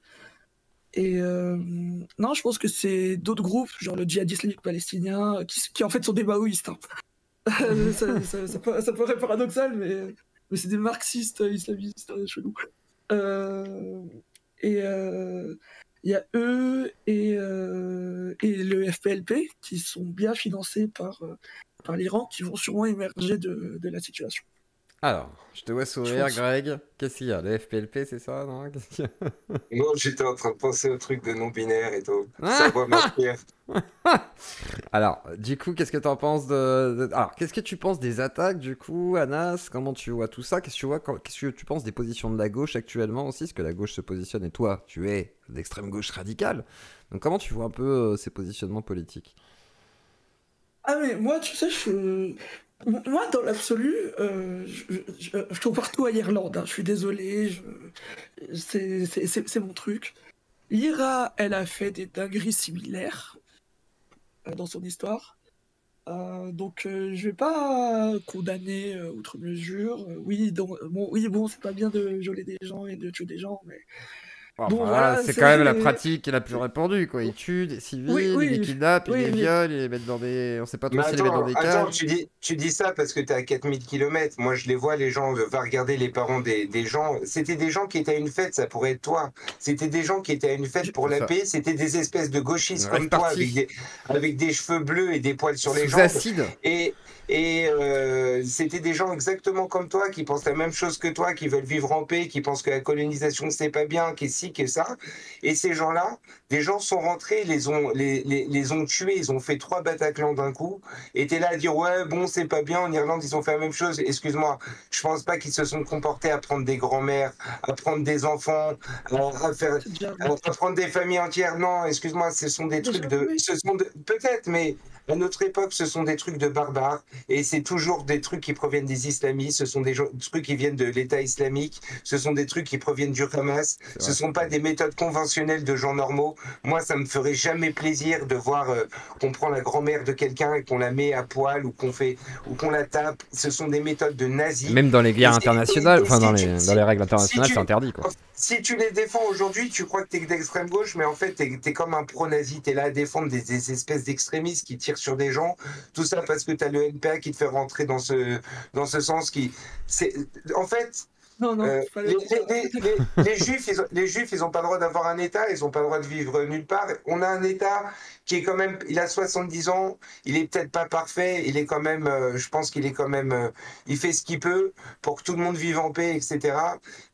Et non, je pense que c'est d'autres groupes, genre le djihad islamique palestinien, qui en fait sont des maoïstes. Ça paraît paradoxal, mais c'est des marxistes islamistes chelous. Et il y a eux et le FPLP qui sont bien financés par l'Iran, qui vont sûrement émerger de la situation. Alors, je te vois sourire, Greg. Qu'est-ce qu'il y a? Le FPLP, c'est ça, non? Non, j'étais en train de penser au truc de non-binaire et tout. Ça va marquer. Alors, du coup, qu'est-ce que tu en penses Alors, qu'est-ce que tu penses des attaques, du coup, Anas? Comment tu vois tout ça? Qu'est-ce que tu penses des positions de la gauche actuellement aussi? Parce que la gauche se positionne et toi, tu es d'extrême gauche radicale. Donc, comment tu vois un peu ces positionnements politiques? Ah, mais moi, tu sais, moi, dans l'absolu, je compare tout à l'Irlande. Hein. Je suis désolé, c'est mon truc. L'IRA, elle a fait des dingueries similaires dans son histoire. Donc, je vais pas condamner outre mesure. Oui, c'est pas bien de violer des gens et de tuer des gens, mais... Bon, voilà, c'est quand même la pratique la plus répandue, quoi. Ils tuent des civils, ils les kidnappent, ils les violent, ils les mettent dans des... On sait pas trop si ils les mettent dans des cages. Attends, tu dis ça parce que t'es à 4000 km. Moi, je les vois, les gens, va regarder les parents des gens. C'était des gens qui étaient à une fête, ça pourrait être toi. C'était des gens qui étaient à une fête pour la paix. C'était des espèces de gauchistes comme toi, avec des cheveux bleus et des poils sur les jambes. Acide. Et c'était des gens exactement comme toi, qui pensent la même chose que toi, qui veulent vivre en paix, qui pensent que la colonisation, c'est pas bien, qui est ci, qui est ça. Et ces gens-là, des gens sont rentrés, les ont tués, ils ont fait 3 Bataclan d'un coup, et t'es là à dire, ouais, bon, c'est pas bien, en Irlande, ils ont fait la même chose. Excuse-moi, je pense pas qu'ils se sont comportés à prendre des grands-mères, à prendre des enfants, à prendre des familles entières. Non, excuse-moi, ce sont des trucs peut-être, mais à notre époque, ce sont des trucs de barbares. Et c'est toujours des trucs qui proviennent des islamistes, ce sont des trucs qui viennent de l'État islamique, ce sont des trucs qui proviennent du Hamas, ce ne sont pas des méthodes conventionnelles de gens normaux. Moi, ça me ferait jamais plaisir de voir qu'on prend la grand-mère de quelqu'un et qu'on la met à poil ou qu'on la tape. Ce sont des méthodes de nazis. Même dans les guerres internationales, dans les règles internationales, c'est interdit, quoi. Si tu les défends aujourd'hui, tu crois que tu es d'extrême gauche, mais en fait, tu es comme un pro-nazi. Tu es là à défendre des espèces d'extrémistes qui tirent sur des gens. Tout ça parce que tu as le NPA qui te fait rentrer dans ce sens qui... En fait... Non, les juifs, ils ont pas le droit d'avoir un État, ils ont pas le droit de vivre nulle part. On a un État qui est quand même, il a 70 ans, il est peut-être pas parfait, il est quand même, je pense qu'il est quand même, il fait ce qu'il peut pour que tout le monde vive en paix, etc.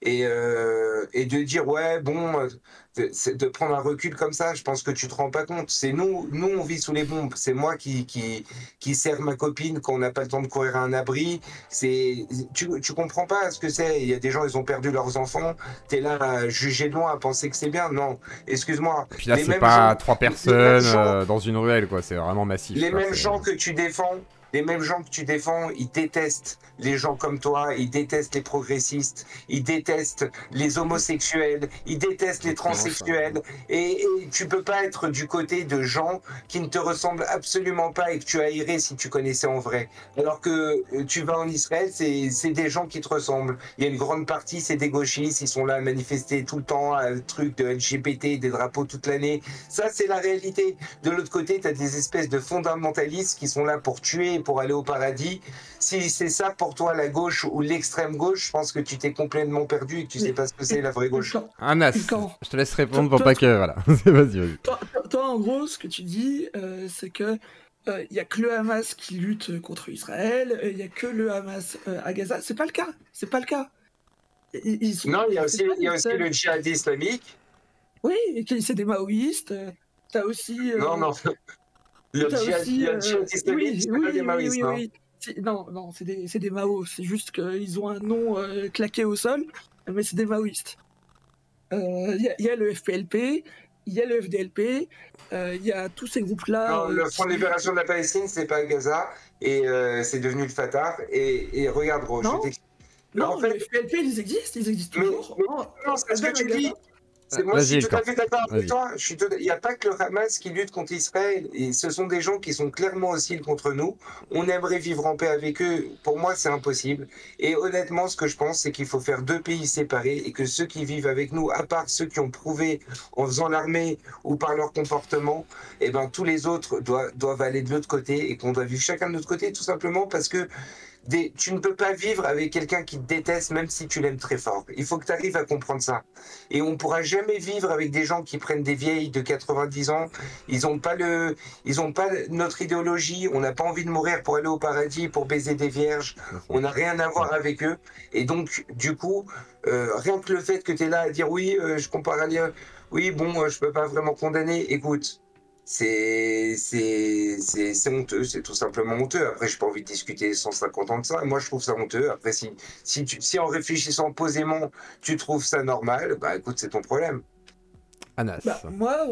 Et de dire, ouais, bon, de prendre un recul comme ça, je pense que tu te rends pas compte. C'est nous on vit sous les bombes. C'est moi qui sert ma copine quand on n'a pas le temps de courir à un abri. Tu comprends pas ce que c'est. Il y a des gens, ils ont perdu leurs enfants. T'es là à juger de loin, à penser que c'est bien. Non, excuse-moi. Puis là, c'est pas 3 personnes dans une ruelle, quoi. C'est vraiment massif. Les mêmes gens que tu défends. Les mêmes gens que tu défends, ils détestent les gens comme toi, ils détestent les progressistes, ils détestent les homosexuels, ils détestent les transsexuels. Et tu peux pas être du côté de gens qui ne te ressemblent absolument pas et que tu haïrais si tu connaissais en vrai. Alors que tu vas en Israël, c'est des gens qui te ressemblent. Il y a une grande partie, c'est des gauchistes, ils sont là à manifester tout le temps, un truc de LGBT, des drapeaux toute l'année. Ça, c'est la réalité. De l'autre côté, tu as des espèces de fondamentalistes qui sont là pour tuer, pour aller au paradis. Si c'est ça pour toi la gauche ou l'extrême gauche, je pense que tu t'es complètement perdu et que tu sais pas ce que c'est la vraie gauche. Anas, je te laisse répondre pour pas que... Voilà, vas-y. Toi, en gros, ce que tu dis, c'est que il y a que le Hamas qui lutte contre Israël, il y a que le Hamas à Gaza. C'est pas le cas. C'est pas le cas. Non, il y a aussi le djihad islamique. Oui, c'est des maoïstes. T'as aussi... Non. Le djihad islamique, c'est pas des maoïstes, non. Non, c'est des maos. C'est juste qu'ils ont un nom claqué au sol, mais c'est des maoïstes. Il y a le FPLP, il y a le FDLP, il y a tous ces groupes-là. Non, le Front de Libération de la Palestine, c'est pas Gaza, et c'est devenu le Fatah. Et regarde, bro, non, en fait, le FPLP, ils existent toujours. Non, c'est ce que tu dis. Moi, je suis tout à Ilkan. fait d'accord avec Vas-y. toi. Il n'y a pas que le Hamas qui lutte contre Israël. Et ce sont des gens qui sont clairement hostiles contre nous. On aimerait vivre en paix avec eux. Pour moi, c'est impossible. Et honnêtement, ce que je pense, c'est qu'il faut faire 2 pays séparés et que ceux qui vivent avec nous, à part ceux qui ont prouvé en faisant l'armée ou par leur comportement, eh ben, tous les autres doivent aller de l'autre côté et qu'on doit vivre chacun de notre côté, tout simplement parce que tu ne peux pas vivre avec quelqu'un qui te déteste même si tu l'aimes très fort. Il faut que tu arrives à comprendre ça. Et on ne pourra jamais vivre avec des gens qui prennent des vieilles de 90 ans. Ils n'ont pas notre idéologie. On n'a pas envie de mourir pour aller au paradis, pour baiser des vierges. On n'a rien à voir avec eux. Et donc, du coup, rien que le fait que tu es là à dire oui, je compare à lire, oui, bon, je peux pas vraiment condamner. Écoute, c'est honteux, c'est tout simplement honteux. Après, j'ai pas envie de discuter 150 ans de ça. Moi, je trouve ça honteux. Après, si en réfléchissant posément, tu trouves ça normal, bah écoute, c'est ton problème. Anas. Bah,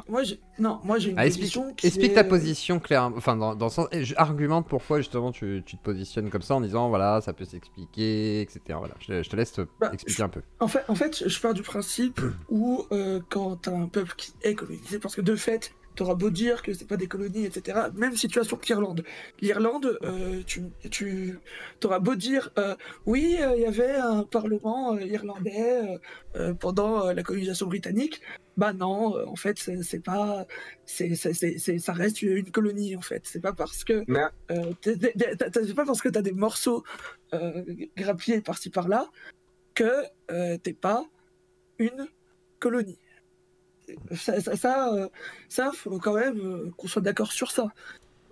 moi j'ai une position qui explique est... ta position claire, enfin dans le sens, argumente pourquoi justement tu te positionnes comme ça en disant voilà ça peut s'expliquer, etc. Voilà, je te laisse expliquer un peu. En fait, je pars du principe où quand t'as un peuple qui est colonisé, parce que de fait, t'auras beau dire que c'est pas des colonies, etc. Même situation qu'Irlande. L'Irlande, tu t'auras beau dire oui, il y avait un parlement irlandais pendant la colonisation britannique. Bah non, en fait, c'est pas, ça reste une colonie en fait. C'est pas parce que c'est pas parce que t'as des morceaux grappillés par-ci par-là que t'es pas une colonie. Ça, faut quand même qu'on soit d'accord sur ça.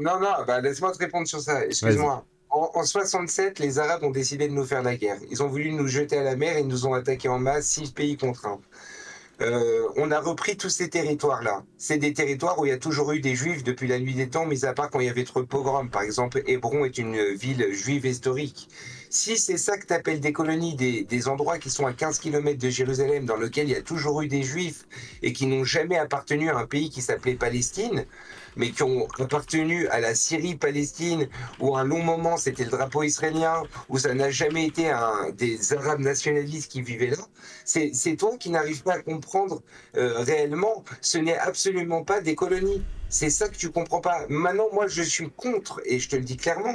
Non, bah laisse-moi te répondre sur ça. Excuse-moi. En 67, les Arabes ont décidé de nous faire la guerre. Ils ont voulu nous jeter à la mer et ils nous ont attaqués en masse, 6 pays contre 1. On a repris tous ces territoires-là. C'est des territoires où il y a toujours eu des juifs depuis la nuit des temps, mis à part quand il y avait trop de pogroms. Par exemple, Hébron est une ville juive historique. Si c'est ça que tu appelles des colonies, des endroits qui sont à 15 km de Jérusalem, dans lesquels il y a toujours eu des juifs et qui n'ont jamais appartenu à un pays qui s'appelait Palestine, mais qui ont appartenu à la Syrie-Palestine, où à un long moment c'était le drapeau israélien, où ça n'a jamais été des Arabes nationalistes qui vivaient là, c'est toi qui n'arrives pas à comprendre réellement. Ce n'est absolument pas des colonies. C'est ça que tu comprends pas. Maintenant, moi, je suis contre, et je te le dis clairement,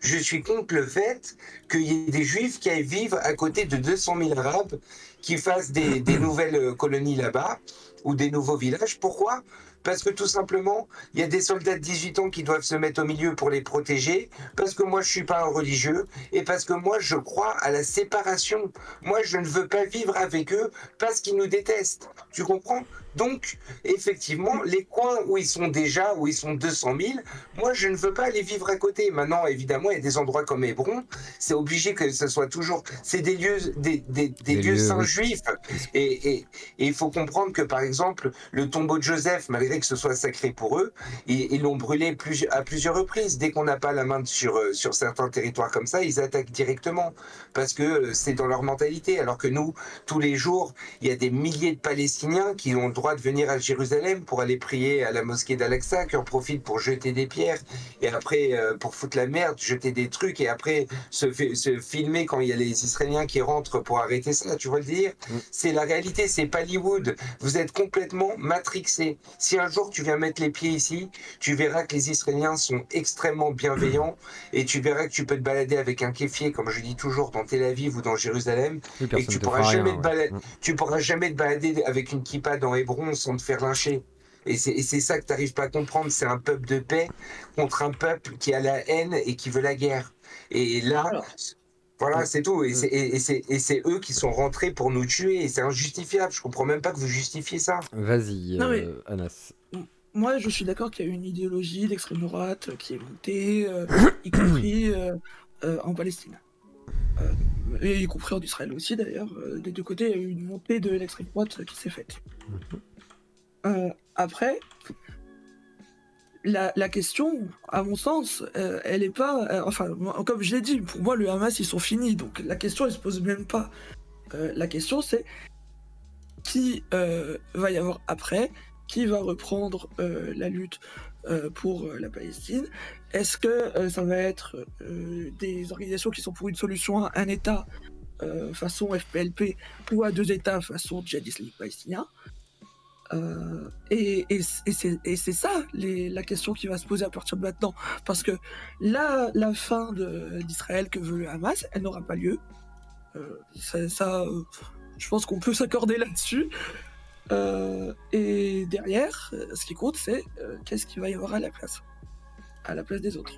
je suis contre le fait qu'il y ait des Juifs qui aillent vivre à côté de 200 000 Arabes qui fassent des nouvelles colonies là-bas, ou des nouveaux villages. Pourquoi ? Parce que tout simplement, il y a des soldats de 18 ans qui doivent se mettre au milieu pour les protéger, parce que moi je suis pas un religieux, et parce que moi je crois à la séparation. Moi je ne veux pas vivre avec eux parce qu'ils nous détestent. Tu comprends ? Donc, effectivement, les coins où ils sont déjà, où ils sont 200 000, moi je ne veux pas aller vivre à côté. Maintenant, évidemment, il y a des endroits comme Hébron, c'est obligé que ce soit toujours... C'est des lieux, des lieux saints juifs. Et il faut comprendre que, par exemple, le tombeau de Joseph, malgré que ce soit sacré pour eux, ils l'ont brûlé à plusieurs reprises. Dès qu'on n'a pas la main sur certains territoires comme ça, ils attaquent directement, parce que c'est dans leur mentalité. Alors que nous, tous les jours, il y a des milliers de Palestiniens qui ont le droit de venir à Jérusalem pour aller prier à la mosquée d'Al-Aqsa, qui en profitent pour jeter des pierres, et après, pour foutre la merde, jeter des trucs, et après se filmer quand il y a les Israéliens qui rentrent pour arrêter ça. Tu vois le délire ? C'est la réalité, c'est pas Hollywood. Vous êtes complètement matrixés. Si un jour tu viens mettre les pieds ici, tu verras que les Israéliens sont extrêmement bienveillants, et tu verras que tu peux te balader avec un kéfier, comme je dis toujours, dans Tel Aviv ou dans Jérusalem, et que tu pourras jamais te balader avec une kippa dans Hébron sans te faire lyncher. Et c'est ça que tu n'arrives pas à comprendre. C'est un peuple de paix contre un peuple qui a la haine et qui veut la guerre. Et là, voilà, c'est tout. Et c'est eux qui sont rentrés pour nous tuer. Et c'est injustifiable. Je comprends même pas que vous justifiez ça. Vas-y, Anas. Moi, je suis d'accord qu'il y a une idéologie d'extrême droite qui est montée, y compris en Palestine. Et y compris en Israël aussi, d'ailleurs. Des deux côtés, il y a eu une montée de l'extrême droite qui s'est faite. Après, la question, à mon sens, elle est pas... comme je l'ai dit, pour moi, le Hamas, ils sont finis. Donc la question, elle se pose même pas. La question, c'est qui va y avoir après, qui va reprendre la lutte pour la Palestine. Est-ce que ça va être des organisations qui sont pour une solution, un État façon FPLP ou à 2 États façon djihad islamique palestinien. Et c'est ça la question qui va se poser à partir de maintenant. Parce que la fin d'Israël que veut le Hamas, elle n'aura pas lieu. Je pense qu'on peut s'accorder là-dessus. Et derrière, ce qui compte, c'est qu'est-ce qu'il va y avoir à la place des autres.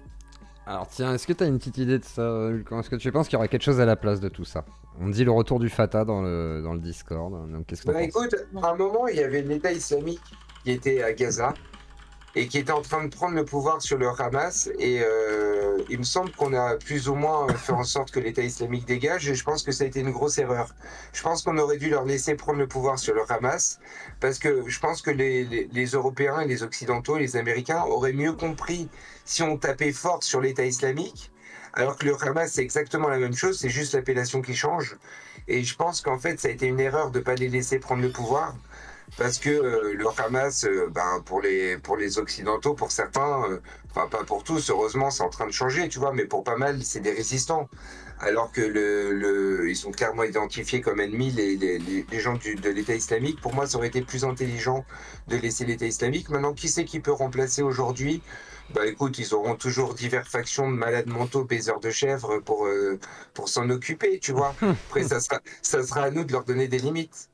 Alors tiens, est-ce que tu as une petite idée de ça, Ulcan? Est-ce que tu penses qu'il y aura quelque chose à la place de tout ça? On dit le retour du Fatah dans le Discord, donc qu'est-ce que tu penses? Écoute, à un moment, il y avait l'État islamique qui était à Gaza et qui était en train de prendre le pouvoir sur le Hamas, et il me semble qu'on a plus ou moins fait en sorte que l'État islamique dégage, et je pense que ça a été une grosse erreur. Je pense qu'on aurait dû leur laisser prendre le pouvoir sur le Hamas, parce que je pense que les Européens et les Occidentaux, les Américains, auraient mieux compris si on tapait fort sur l'État islamique, alors que le Hamas, c'est exactement la même chose, c'est juste l'appellation qui change. Et je pense qu'en fait, ça a été une erreur de ne pas les laisser prendre le pouvoir, parce que le Hamas, pour les Occidentaux, pour certains, enfin pas pour tous, heureusement, c'est en train de changer, tu vois, mais pour pas mal, c'est des résistants. Alors que ils sont clairement identifiés comme ennemis, les gens de l'État islamique. Pour moi, ça aurait été plus intelligent de laisser l'État islamique. Maintenant, qui c'est qui peut remplacer aujourd'hui? Bah écoute, ils auront toujours diverses factions de malades mentaux, baiseurs de chèvres pour s'en occuper, tu vois. Après, ça sera à nous de leur donner des limites.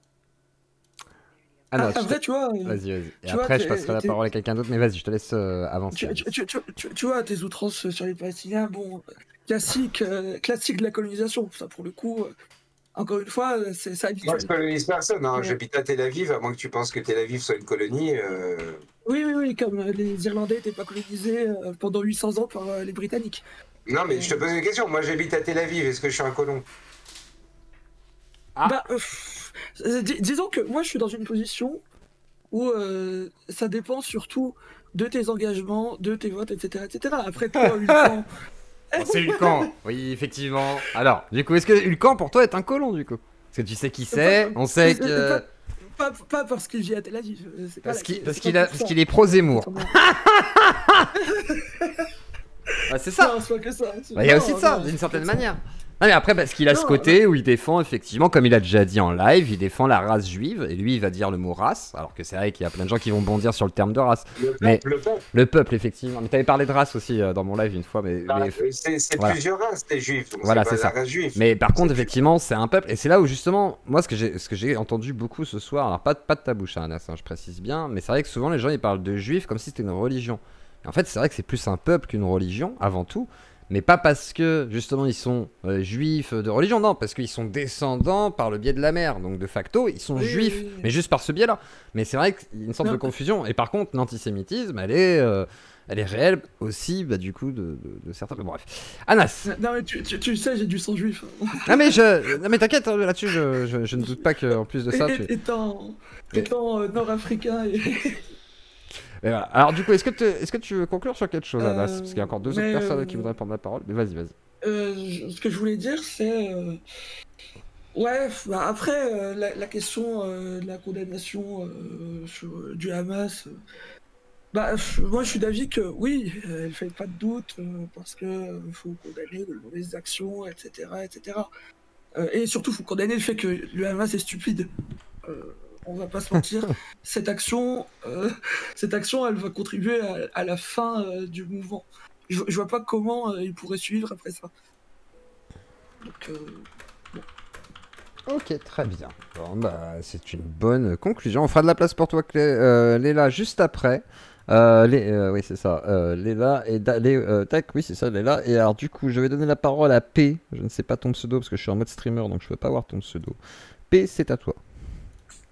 Alors, après, tu vois. Vas-y. Et après, je passerai la parole à quelqu'un d'autre, mais vas-y, je te laisse avancer. Tu vois, tes outrances sur les Palestiniens, bon, classique de la colonisation. Ça, pour le coup, encore une fois, c'est ça. Moi, je colonise personne. Hein. J'habite à Tel Aviv, à moins que tu penses que Tel Aviv soit une colonie. Oui, comme les Irlandais n'étaient pas colonisés pendant 800 ans par les Britanniques. Non, mais je te pose une question. Moi, j'habite à Tel Aviv. Est-ce que je suis un colon? Disons que moi, je suis dans une position où ça dépend surtout de tes engagements, de tes votes, etc. Après, toi, Ulcan... C'est Ulcan, oui, effectivement. Alors, du coup, est-ce que Ulcan, pour toi, est un colon, du coup? Parce que tu sais qui c'est, on sait que... Pas parce qu'il vit à Tel Aviv. Parce qu'il est pro-Zemmour. C'est ça. Non, c'est pas que ça. Il y a aussi ça, d'une certaine manière. Non, mais après, parce qu'il a ce côté où il défend, effectivement, comme il a déjà dit en live, il défend la race juive, et lui, il va dire le mot race, alors que c'est vrai qu'il y a plein de gens qui vont bondir sur le terme de race. Le peuple, effectivement. Mais t'avais parlé de race aussi dans mon live une fois, mais c'est voilà. Plusieurs races, les juifs, donc voilà, c'est ça. La race juive. Mais par contre, effectivement, c'est un peuple, et c'est là où, justement, moi, ce que j'ai entendu beaucoup ce soir, alors pas de ta bouche, hein, Anas, je précise bien, mais c'est vrai que souvent, les gens, ils parlent de juifs comme si c'était une religion. Et en fait, c'est vrai que c'est plus un peuple qu'une religion, avant tout. Mais pas parce que, justement, ils sont juifs de religion, non, parce qu'ils sont descendants par le biais de la mère. Donc, de facto, ils sont juifs, mais juste par ce biais-là. Mais c'est vrai qu'il y a une sorte de confusion. Et par contre, l'antisémitisme, elle est réelle aussi, du coup, de certains... Bon, bref. Anas. Non, mais tu sais, j'ai du sang juif. Non, mais t'inquiète, là-dessus, je ne doute pas qu'en plus de ça... Étant nord-africain et... Et voilà. Alors du coup, est-ce que tu veux conclure sur quelque chose, Anas? Parce qu'il y a encore deux autres personnes qui voudraient prendre la parole. Mais vas-y. Ce que je voulais dire, c'est... après, la question de la condamnation du Hamas... moi, je suis d'avis que oui, elle fait pas de doute, parce que faut condamner de mauvaises actions, etc. Et surtout, il faut condamner le fait que le Hamas est stupide. On va pas se mentir, cette action, elle va contribuer à la fin du mouvement. Je vois pas comment il pourrait suivre après ça. Donc, Ok, très bien. Bon, c'est une bonne conclusion. On fera de la place pour toi, Léla, juste après. Oui, c'est ça. Léla et tac, oui, c'est ça, Léla. Et alors, du coup, je vais donner la parole à P. Je ne sais pas ton pseudo parce que je suis en mode streamer, donc je peux pas voir ton pseudo. P, c'est à toi.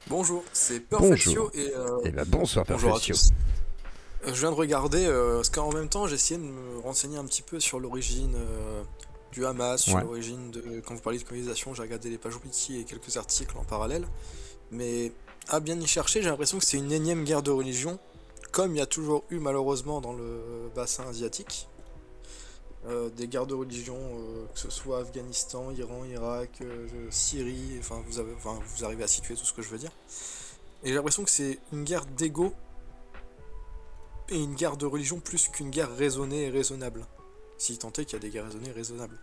Bonjour, c'est Perfectio et bonsoir Perfectio. Je viens de regarder parce qu'en même temps j'ai essayé de me renseigner un petit peu sur l'origine du Hamas, sur l'origine de... Quand vous parlez de colonisation, j'ai regardé les pages Wiki et quelques articles en parallèle, mais à bien y chercher, j'ai l'impression que c'est une énième guerre de religion, comme il y a toujours eu malheureusement dans le bassin asiatique. Des guerres de religion, que ce soit Afghanistan, Iran, Irak, Syrie, enfin vous arrivez à situer tout ce que je veux dire. Et j'ai l'impression que c'est une guerre d'ego et une guerre de religion plus qu'une guerre raisonnée et raisonnable. Si tant est qu'il y a des guerres raisonnées et raisonnables.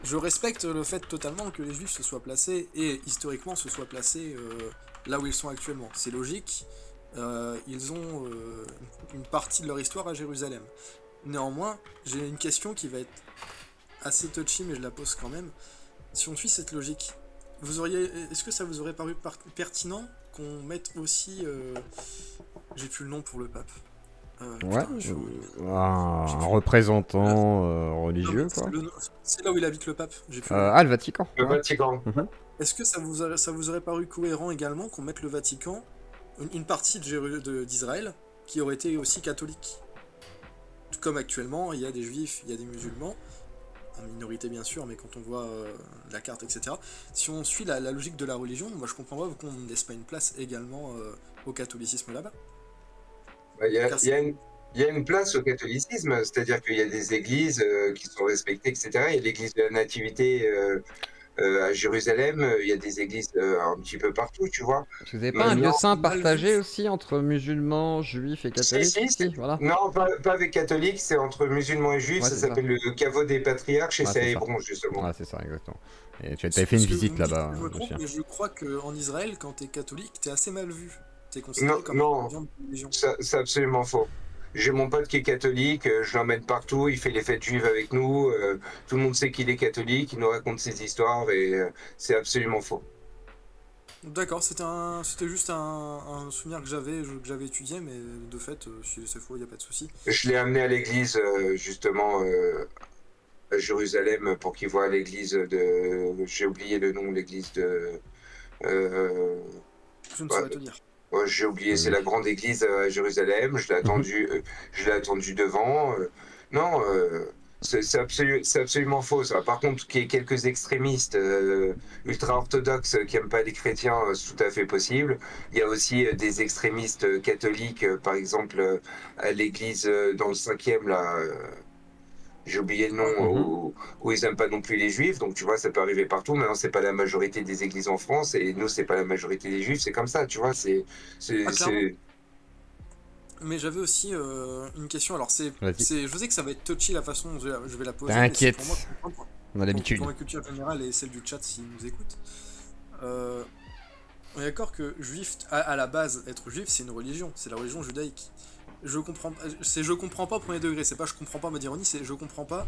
je respecte le fait totalement que les Juifs se soient placés, et historiquement se soient placés là où ils sont actuellement. C'est logique, ils ont une partie de leur histoire à Jérusalem. Néanmoins, j'ai une question qui va être assez touchy, mais je la pose quand même. Si on suit cette logique, est-ce que ça vous aurait paru pertinent qu'on mette aussi... j'ai plus le nom pour le pape. Ouais, un représentant religieux, quoi. C'est là où il habite le pape. Le Vatican. Le Vatican. Est-ce que ça vous aurait paru cohérent également qu'on mette le Vatican, une partie d'Israël, qui aurait été aussi catholique? Comme actuellement, il y a des juifs, il y a des musulmans, en minorité bien sûr, mais quand on voit la carte, etc. Si on suit la logique de la religion, moi je comprends pas qu'on ne laisse pas une place également au catholicisme là-bas. Il y a une place au catholicisme, c'est-à-dire qu'il y a des églises qui sont respectées, etc. Il y a l'église de la Nativité à Jérusalem, il y a des églises un petit peu partout, tu vois. Vous n'avez pas un lieu saint partagé aussi entre musulmans, juifs et catholiques? Si, voilà. Non, pas avec catholiques, c'est entre musulmans et juifs, ça s'appelle le caveau des patriarches et c'est à Hébron, justement. Ouais, c'est ça, exactement. Et tu avais fait une visite là-bas. Je me trompe, mais je crois qu'en Israël, quand t'es catholique, t'es assez mal vu. T'es considéré comme une religion. C'est absolument faux. J'ai mon pote qui est catholique, je l'emmène partout, il fait les fêtes juives avec nous, tout le monde sait qu'il est catholique, il nous raconte ses histoires et c'est absolument faux. D'accord, c'était juste un souvenir que j'avais étudié, mais de fait, si c'est faux, il n'y a pas de souci. Je l'ai amené à l'église, justement, à Jérusalem, pour qu'il voit l'église de... J'ai oublié le nom, l'église de... Je ne saurais te dire. J'ai oublié, c'est la grande église à Jérusalem, je l'ai attendu devant. Non, c'est absolument faux ça. Par contre, qu'il y ait quelques extrémistes ultra-orthodoxes qui n'aiment pas les chrétiens, c'est tout à fait possible. Il y a aussi des extrémistes catholiques, par exemple à l'église dans le 5e, là... J'ai oublié le nom, où ils n'aiment pas non plus les juifs, donc tu vois, ça peut arriver partout. Maintenant, c'est pas la majorité des églises en France, et nous, c'est pas la majorité des juifs, c'est comme ça, tu vois, Mais j'avais aussi une question, alors je sais que ça va être touchy la façon dont je vais la poser. T'inquiète, on a l'habitude. Pour ma culture générale et celle du chat s'ils nous écoutent. On est d'accord que juif, à la base, être juif, c'est une religion, c'est la religion judaïque. Je comprends pas au premier degré, c'est pas je comprends pas ma ironie, c'est je comprends pas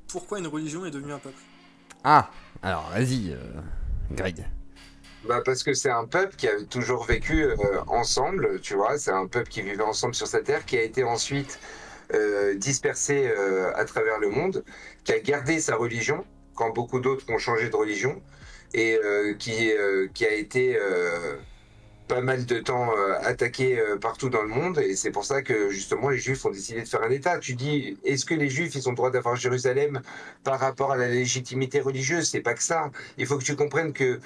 pourquoi une religion est devenue un peuple. Ah, alors vas-y, Greg. Bah parce que c'est un peuple qui a toujours vécu ensemble, tu vois, c'est un peuple qui vivait ensemble sur sa terre, qui a été ensuite dispersé à travers le monde, qui a gardé sa religion quand beaucoup d'autres ont changé de religion, et qui a été... pas mal de temps attaqué partout dans le monde, et c'est pour ça que justement les Juifs ont décidé de faire un État. Tu dis, est-ce que les Juifs ils ont le droit d'avoir Jérusalem par rapport à la légitimité religieuse? C'est pas que ça. Il faut que tu comprennes que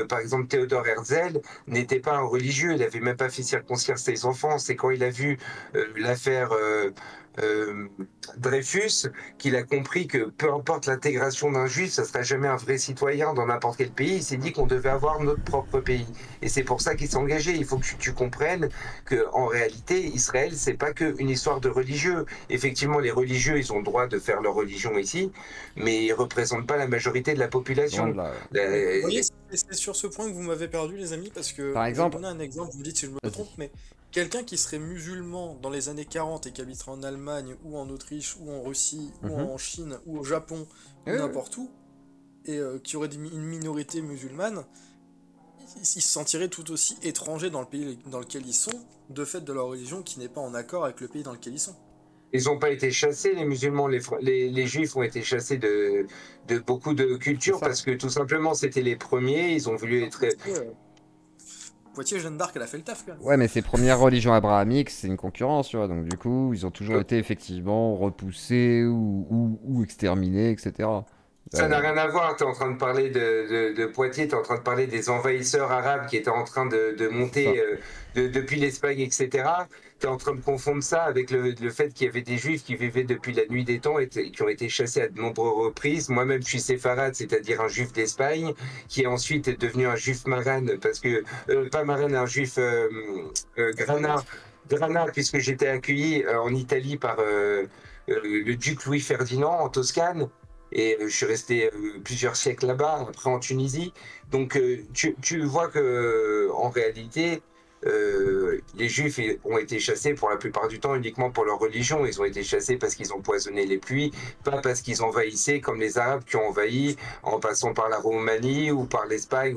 par exemple Théodore Herzl n'était pas un religieux, il avait même pas fait circoncire ses enfants. C'est quand il a vu l'affaire Dreyfus qu'il a compris que peu importe l'intégration d'un juif, ça sera jamais un vrai citoyen dans n'importe quel pays. Il s'est dit qu'on devait avoir notre propre pays, et c'est pour ça qu'il s'est engagé. Il faut que tu comprennes que en réalité Israël c'est pas que une histoire de religieux. Effectivement, les religieux ils ont le droit de faire leur religion ici, mais ils représentent pas la majorité de la population. Vous voyez, c'est sur ce point que vous m'avez perdu, les amis, parce que par exemple, je vais donner un exemple, vous me dites si je me trompe, mais quelqu'un qui serait musulman dans les années 40 et qui habiterait en Allemagne ou en Autriche ou en Russie ou en Chine ou au Japon ou n'importe où, et qui aurait une minorité musulmane, ils se sentiraient tout aussi étrangers dans le pays dans lequel ils sont, de fait de leur religion qui n'est pas en accord avec le pays dans lequel ils sont. Ils n'ont pas été chassés, les musulmans, les juifs ont été chassés de beaucoup de cultures parce que tout simplement c'était les premiers, ils ont voulu être... Poitiers, Jeanne d'Arc, elle a fait le taf quand même. Ouais, mais ces premières religions abrahamiques, c'est une concurrence, tu vois, donc du coup, ils ont toujours été effectivement repoussés ou exterminés, etc. Ça n'a rien à voir, tu es en train de parler de Poitiers, tu es en train de parler des envahisseurs arabes qui étaient en train de monter depuis l'Espagne, etc. Tu es en train de confondre ça avec le fait qu'il y avait des juifs qui vivaient depuis la nuit des temps et qui ont été chassés à de nombreuses reprises. Moi-même, je suis séfarade, c'est-à-dire un juif d'Espagne, qui est ensuite devenu un juif marane, parce que, pas marane, un juif Grana, puisque j'étais accueilli en Italie par le duc Louis Ferdinand en Toscane. Et je suis resté plusieurs siècles là-bas, après en Tunisie. Donc tu vois que en réalité, les Juifs ont été chassés pour la plupart du temps uniquement pour leur religion. Ils ont été chassés parce qu'ils ont poisonné les pluies, pas parce qu'ils envahissaient comme les Arabes qui ont envahi en passant par la Roumanie ou par l'Espagne.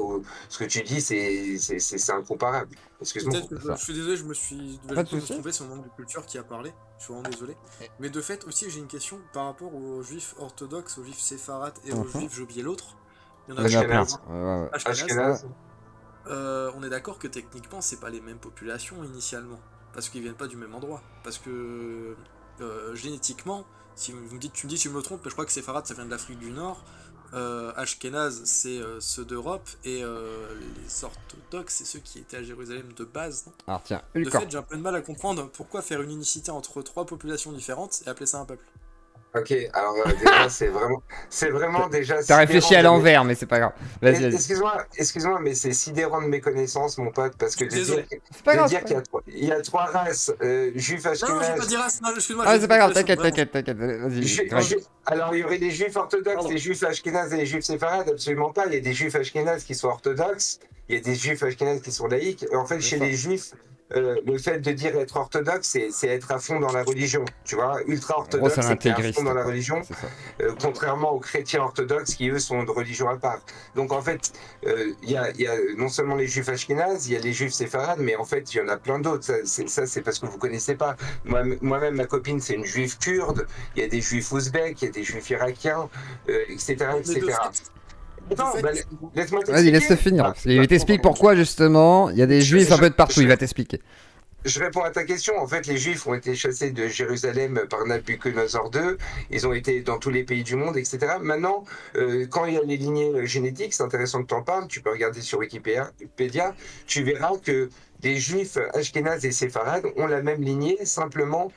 Ce que tu dis, c'est incomparable. Excuse-moi. Je suis désolé, je me suis trompé sur le nombre de culture qui a parlé. Je suis vraiment désolé. Mais de fait aussi, j'ai une question par rapport aux Juifs orthodoxes, aux Juifs séfarades et aux Juifs, j'ai oublié l'autre. Il y en a plein. Ashkenaz. On est d'accord que techniquement c'est pas les mêmes populations initialement parce qu'ils viennent pas du même endroit, parce que génétiquement, si tu me dis si je me trompe, je crois que séfarade ça vient de l'Afrique du Nord, Ashkenaz c'est ceux d'Europe et les orthodoxes c'est ceux qui étaient à Jérusalem de base, non? Alors tiens, de fait j'ai un peu de mal à comprendre pourquoi faire une unicité entre trois populations différentes et appeler ça un peuple. Ok, alors déjà, c'est vraiment déjà. T'as réfléchi à l'envers, mais c'est pas grave. Vas-y. Excuse-moi, mais c'est sidérant de mes connaissances, mon pote, parce que Désolé. dire qu'il y a trois races, juifs ashkénazes. Non, j'ai pas dit race, non, excuse-moi. Ah, c'est pas grave, t'inquiète. Vas-y. Alors, il y aurait les juifs orthodoxes, les juifs ashkénazes et les juifs séfarades, absolument pas. Il y a des juifs ashkénazes qui sont orthodoxes, il y a des juifs ashkénazes qui sont laïcs. En fait, chez les juifs, le fait de dire être orthodoxe, c'est être à fond dans la religion, tu vois, ultra orthodoxe, c'est être à fond dans la religion, contrairement aux chrétiens orthodoxes qui eux sont de religion à part. Donc en fait, il y a non seulement les juifs ashkénazes, il y a les juifs séfarades, mais en fait il y en a plein d'autres. Ça c'est parce que vous connaissez pas. Moi-même ma copine c'est une juive kurde, il y a des juifs ouzbeks, il y a des juifs irakiens, etc. Non, laisse-moi t'expliquer. Vas-y, laisse-le finir. Il t'explique pourquoi, justement, il y a des juifs un peu de partout, il va t'expliquer. Je réponds à ta question. En fait, les Juifs ont été chassés de Jérusalem par Nabuchodonosor II. Ils ont été dans tous les pays du monde, etc. Maintenant, quand il y a les lignées génétiques, c'est intéressant que tu en parles, tu peux regarder sur Wikipédia, tu verras que les Juifs ashkénazes et séfarades ont la même lignée, simplement,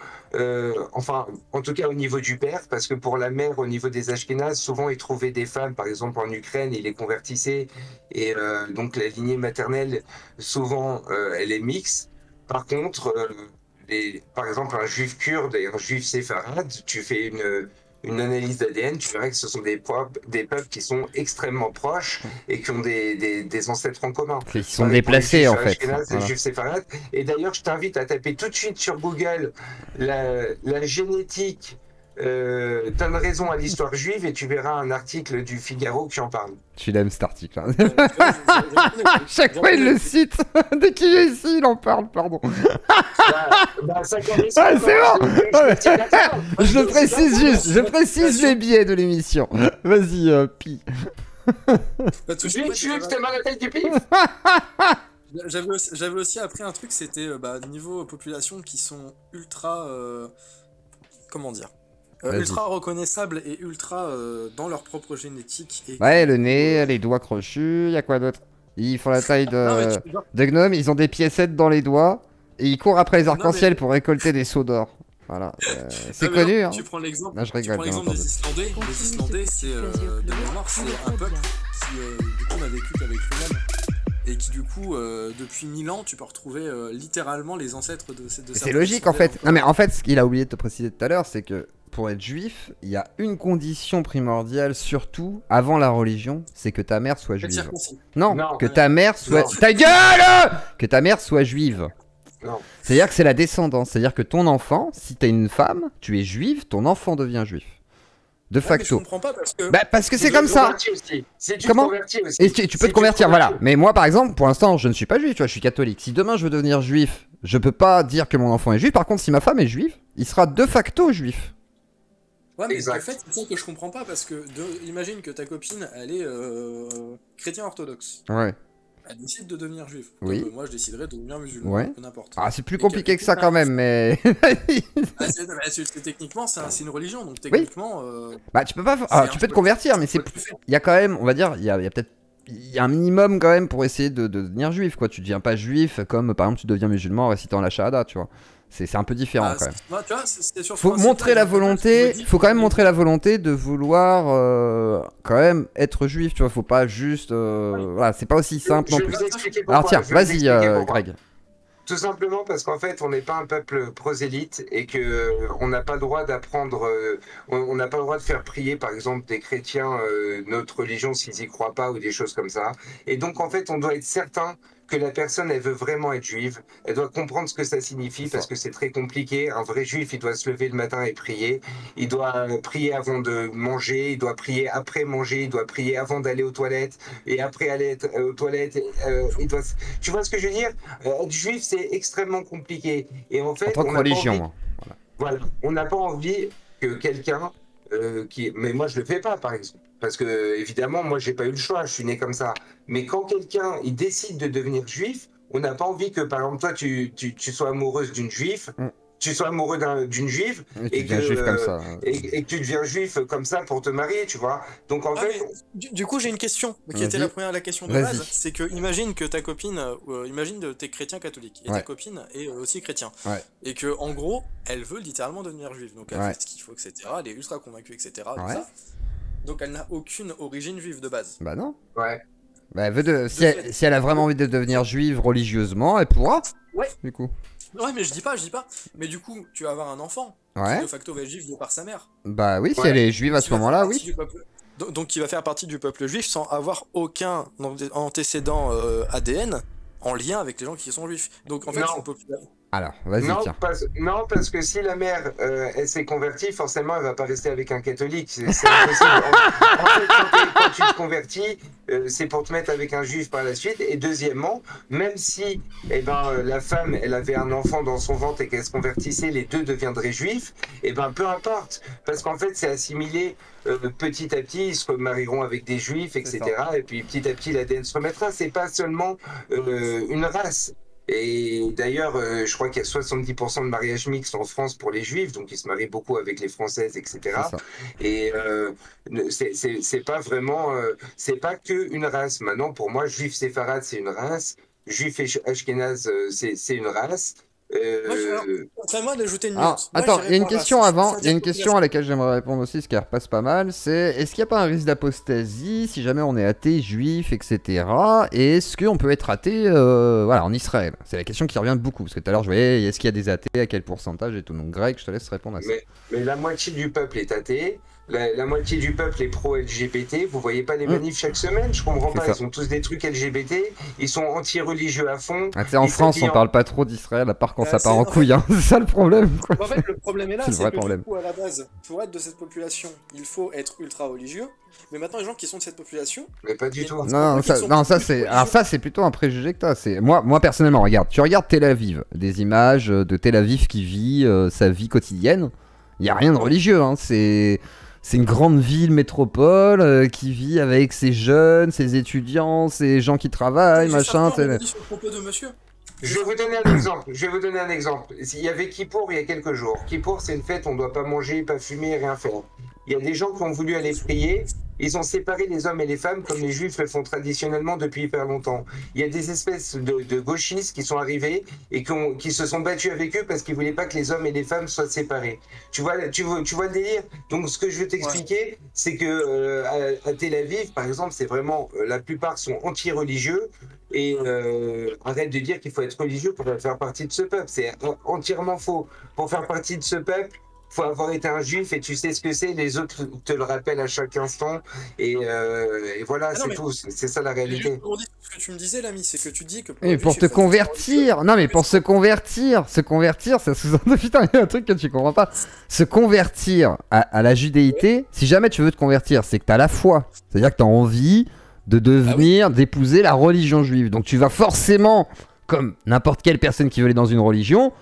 enfin, en tout cas au niveau du père, parce que pour la mère, au niveau des ashkénazes, souvent ils trouvaient des femmes, par exemple en Ukraine, ils les convertissaient, et donc la lignée maternelle, souvent, elle est mixte. Par contre, par exemple, un juif kurde et un juif séfarade, tu fais une analyse d'ADN, tu verras que ce sont des peuples qui sont extrêmement proches et qui ont des ancêtres en commun. Qui sont déplacés en fait. Voilà. Juifs séfarades. Et d'ailleurs, je t'invite à taper tout de suite sur Google la génétique donne raison à l'histoire juive et tu verras un article du Figaro qui en parle. Tu l'aimes cet article. Hein. Chaque fois il le cite. Dès qu'il est ici, il en parle, pardon. Ça correspond. Ah, c'est bon. Je le précise juste. Je précise les biais de l'émission. Vas-y, Pi. Je t'ai mal à la tête du pif. J'avais aussi appris un truc, c'était niveau population qui sont ultra... comment dire, ultra reconnaissables et ultra dans leur propre génétique. Et ouais, le nez, les doigts crochus, y a quoi d'autre? Ils font la taille de gnome, ils ont des piécettes dans les doigts et ils courent après les arcs-en-ciel pour récolter des seaux d'or. Voilà, c'est connu. Hein. Tu prends l'exemple des Islandais. Les Islandais, c'est de mémoire, c'est un peuple qui du coup n'a vécu qu'avec lui-même. Et qui du coup, depuis 1000 ans, tu peux retrouver littéralement les ancêtres de ces deux. C'est logique en fait. Non mais en fait, ce qu'il a oublié de te préciser tout à l'heure, c'est que pour être juif, il y a une condition primordiale, surtout avant la religion, c'est que ta mère soit juive. Non, que ta mère soit... Ta gueule! Que ta mère soit juive. C'est-à-dire que c'est la descendance. C'est-à-dire que ton enfant, si t'es une femme, tu es juive, ton enfant devient juif. De facto. Je comprends pas parce que... parce que c'est comme ça. Comment? Et tu peux te convertir, voilà. Mais moi, par exemple, pour l'instant, je ne suis pas juif, tu vois, je suis catholique. Si demain je veux devenir juif, je peux pas dire que mon enfant est juif. Par contre, si ma femme est juive, il sera de facto juif. Ouais, mais en fait, c'est ça que je comprends pas parce que imagine que ta copine, elle est chrétien orthodoxe. Ouais. Elle décide de devenir juif. Oui. Moi, je déciderais de devenir musulman. Ouais. Peu n'importe. Ah, c'est plus compliqué que ça quand même, mais. Techniquement, c'est une religion, donc techniquement. Bah, tu peux pas. Tu peux te convertir, mais c'est. Il y a quand même, on va dire, il y a peut-être. Il y a un minimum quand même pour essayer de devenir juif, quoi. Tu deviens pas juif comme par exemple tu deviens musulman en récitant la shahada, tu vois. C'est un peu différent quand même. Tu vois, faut montrer la volonté. Faut quand même montrer la volonté de vouloir quand même être juif, tu vois. Faut pas juste. Voilà, c'est pas aussi simple non plus. Alors tiens, vas-y, Greg. Tout simplement parce qu'en fait, on n'est pas un peuple prosélyte et que on n'a pas le droit d'apprendre, on n'a pas le droit de faire prier, par exemple, des chrétiens notre religion s'ils y croient pas ou des choses comme ça. Et donc, en fait, on doit être certain que la personne, elle veut vraiment être juive. Elle doit comprendre ce que ça signifie parce que c'est très compliqué. Un vrai juif, il doit se lever le matin et prier. Il doit prier avant de manger. Il doit prier après manger. Il doit prier avant d'aller aux toilettes. Et après aller aux toilettes, il doit... Tu vois ce que je veux dire? Être juif, c'est extrêmement compliqué. Et en fait, en tant que religion. Voilà. On n'a pas envie que quelqu'un mais moi je le fais pas par exemple parce que évidemment moi j'ai pas eu le choix, je suis né comme ça, mais quand quelqu'un il décide de devenir juif, on n'a pas envie que par exemple toi tu sois amoureuse d'une juive, tu sois amoureux d'une juive et que juif comme ça. Et que tu deviens juif comme ça pour te marier, tu vois. Donc en fait du coup j'ai une question qui était la question de base, c'est que imagine que ta copine imagine que t'es chrétien catholique et ta copine est aussi chrétien et que en gros elle veut littéralement devenir juive, donc elle fait ce qu'il faut, etc. Elle est ultra convaincue, etc. Tout ça. Donc elle n'a aucune origine juive de base. Bah non. Ouais. Bah, si elle a vraiment envie de devenir juive religieusement, elle pourra. Ouais. Du coup. Ouais, mais je dis pas. Mais du coup, tu vas avoir un enfant qui de facto va être juif de par sa mère. Bah oui, si elle est juive à ce moment-là, oui. Donc qui va faire partie du peuple juif sans avoir aucun antécédent ADN en lien avec les gens qui sont juifs. Donc en fait, c'est une population. Alors, vas-y, tiens. Non, parce que si la mère, elle s'est convertie, forcément, elle va pas rester avec un catholique. C'est impossible. En fait, quand tu te convertis, c'est pour te mettre avec un juif par la suite. Et deuxièmement, même si la femme, elle avait un enfant dans son ventre et qu'elle se convertissait, les deux deviendraient juifs, peu importe. Parce qu'en fait, c'est assimilé petit à petit, ils se remarieront avec des juifs, etc. Et puis petit à petit, l'ADN se remettra. C'est pas seulement une race. Et d'ailleurs, je crois qu'il y a 70% de mariages mixtes en France pour les juifs, donc ils se marient beaucoup avec les françaises, etc. Et c'est pas vraiment, c'est pas que une race. Maintenant, pour moi, juif séfarade, c'est une race. Juif ashkénaze, c'est une race. Moi d'ajouter une nuance. Attends, il y a une question avant, il y a une question à laquelle j'aimerais répondre aussi, ce qui repasse pas mal, c'est est-ce qu'il n'y a pas un risque d'apostasie si jamais on est athée, juif, etc. Et est-ce qu'on peut être athée en Israël? C'est la question qui revient beaucoup, parce que tout à l'heure je voyais est-ce qu'il y a des athées, à quel pourcentage et tout. Donc Greg, je te laisse répondre à ça. Mais la moitié du peuple est athée. La moitié du peuple est pro-LGBT. Vous voyez pas les manifs chaque semaine? Je comprends pas. Ils ont tous des trucs LGBT. Ils sont anti-religieux à fond. En France, on parle pas trop d'Israël, à part quand ça part en couille. C'est ça le problème. En fait, le problème est là, c'est que du coup, à la base, pour être de cette population, il faut être ultra religieux. Mais maintenant, les gens qui sont de cette population... Mais pas du tout. Non, ça c'est... Alors ça, c'est plutôt un préjugé que t'as. Moi, personnellement, regarde. Tu regardes Tel Aviv. Des images de Tel Aviv qui vit sa vie quotidienne. Il n'y a rien de religieux, C'est une grande ville métropole qui vit avec ses jeunes, ses étudiants, ses gens qui travaillent, machin. Je vais vous donner un exemple. Il y avait Kippour il y a quelques jours. Kippour, c'est une fête, on ne doit pas manger, pas fumer, rien faire. Il y a des gens qui ont voulu aller prier. Ils ont séparé les hommes et les femmes comme les juifs le font traditionnellement depuis hyper longtemps. Il y a des espèces de gauchistes qui sont arrivés et qui se sont battus avec eux parce qu'ils ne voulaient pas que les hommes et les femmes soient séparés. Tu vois le délire? Donc ce que je veux t'expliquer, c'est que à Tel Aviv, par exemple, c'est vraiment la plupart sont anti-religieux. Et arrête de dire qu'il faut être religieux pour faire partie de ce peuple. C'est entièrement faux. Pour faire partie de ce peuple, faut avoir été un juif et tu sais ce que c'est, les autres te le rappellent à chaque instant et voilà, c'est tout, c'est ça la réalité. Ce que tu me disais, l'ami, c'est que tu dis que pour te convertir, non mais pour se convertir, ça sous-entend, putain, il y a un truc que tu comprends pas. Se convertir à la judéité, si jamais tu veux te convertir, c'est que t'as la foi, c'est-à-dire que t'as envie de devenir, d'épouser la religion juive. Donc tu vas forcément, comme n'importe quelle personne qui veut aller dans une religion,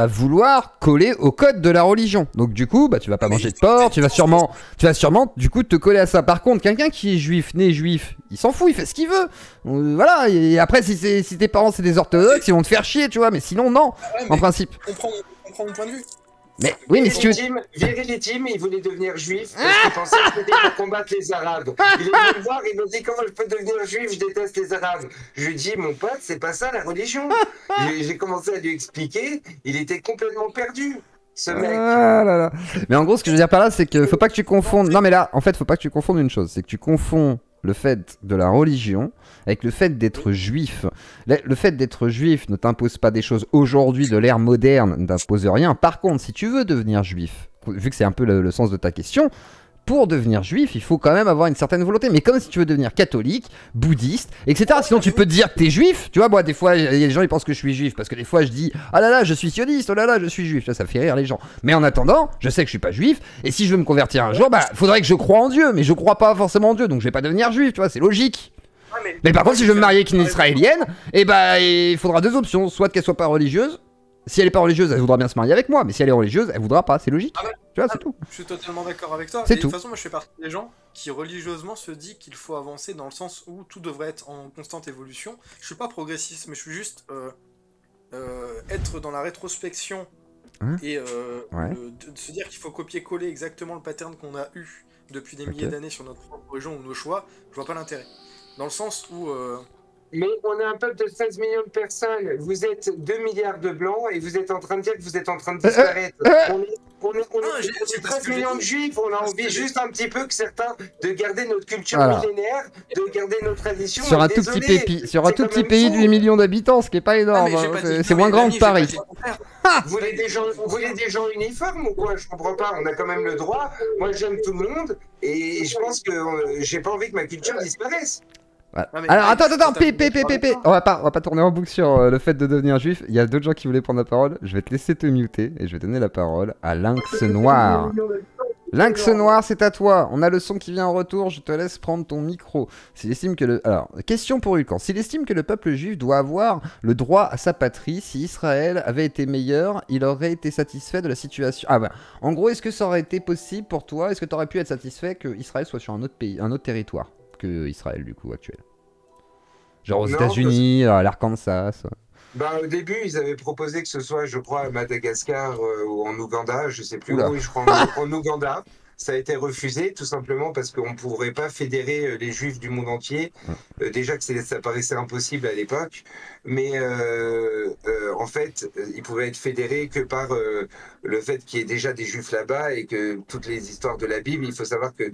vouloir coller au code de la religion. Donc du coup, tu vas pas manger de porc, tu vas sûrement du coup te coller à ça. Par contre, quelqu'un qui est juif, né juif, il s'en fout, il fait ce qu'il veut. Voilà, et après si tes parents c'est des orthodoxes, ils vont te faire chier, tu vois, mais sinon non, en principe. On comprend mon point de vue. Mais oui, mais si tu veux... Virilitime, il voulait devenir juif parce qu'il pensait que c'était pour combattre les Arabes. Il est venu me voir, il m'a dit comment je peux devenir juif, je déteste les Arabes. Je lui ai dit, mon pote, c'est pas ça la religion. J'ai commencé à lui expliquer, il était complètement perdu. Ce mec. Ah là là. Mais en gros, ce que je veux dire par là, c'est que faut pas que tu confondes. Non, mais là, en fait, faut pas que tu confondes une chose. C'est que tu confonds le fait de la religion avec le fait d'être juif. Le fait d'être juif ne t'impose pas des choses aujourd'hui de l'ère moderne, ne t'impose rien. Par contre, si tu veux devenir juif, vu que c'est un peu le sens de ta question, pour devenir juif, il faut quand même avoir une certaine volonté. Mais comme si tu veux devenir catholique, bouddhiste, etc. Sinon, tu peux te dire que t'es juif. Tu vois, moi, des fois, il y a des gens qui pensent que je suis juif. Parce que des fois, je dis, ah là là, je suis sioniste, oh là là, je suis juif. Ça fait rire les gens. Mais en attendant, je sais que je suis pas juif. Et si je veux me convertir un jour, bah, faudrait que je croie en Dieu. Mais je crois pas forcément en Dieu. Donc, je vais pas devenir juif. Tu vois, c'est logique. Mais par contre, si je veux me marier avec une israélienne, et bah, il faudra deux options. Soit qu'elle soit pas religieuse. Si elle est pas religieuse, elle voudra bien se marier avec moi. Mais si elle est religieuse, elle voudra pas. C'est logique. Tu vois, c'est tout. Je suis totalement d'accord avec toi. C'est tout. tout. De toute façon, moi, je fais partie des gens qui religieusement se disent qu'il faut avancer dans le sens où tout devrait être en constante évolution. Je suis pas progressiste, mais je suis juste être dans la rétrospection et de se dire qu'il faut copier-coller exactement le pattern qu'on a eu depuis des milliers d'années sur notre propre religion ou nos choix. Je vois pas l'intérêt. Dans le sens où mais on est un peuple de 16 millions de personnes. Vous êtes 2 milliards de blancs et vous êtes en train de dire que vous êtes en train de disparaître. On est 13 millions de juifs. On a envie juste un petit peu que certains de garder notre culture millénaire, de garder nos traditions. Sur un tout petit pays de 8 millions d'habitants, ce qui est pas énorme. C'est moins grand que Paris. Vous voulez des gens uniformes ou quoi? Je comprends pas. On a quand même le droit. Moi, j'aime tout le monde et je pense que j'ai pas envie que ma culture disparaisse. Voilà. Alors attends, on va pas tourner en boucle sur le fait de devenir juif. Il y a d'autres gens qui voulaient prendre la parole. Je vais te laisser te muter et je vais donner la parole à Lynx Noir. Lynx Noir, c'est à toi. On a le son qui vient en retour. Je te laisse prendre ton micro. S'il estime que alors, question pour Ulcan. S'il estime que le peuple juif doit avoir le droit à sa patrie, si Israël avait été meilleur, il aurait été satisfait de la situation. Ah bah, en gros, est-ce que ça aurait été possible pour toi? Est-ce que tu aurais pu être satisfait que Israël soit sur un autre pays, un autre territoire que Israël du coup actuel, genre aux États-Unis, à l'Arkansas? Bah, au début, ils avaient proposé que ce soit, je crois, à Madagascar ou en Ouganda, je sais plus où, je crois en Ouganda. Ça a été refusé tout simplement parce qu'on ne pourrait pas fédérer les juifs du monde entier. Déjà que ça paraissait impossible à l'époque, mais en fait, ils pouvaient être fédérés que par le fait qu'il y ait déjà des juifs là-bas et que toutes les histoires de la Bible, il faut savoir que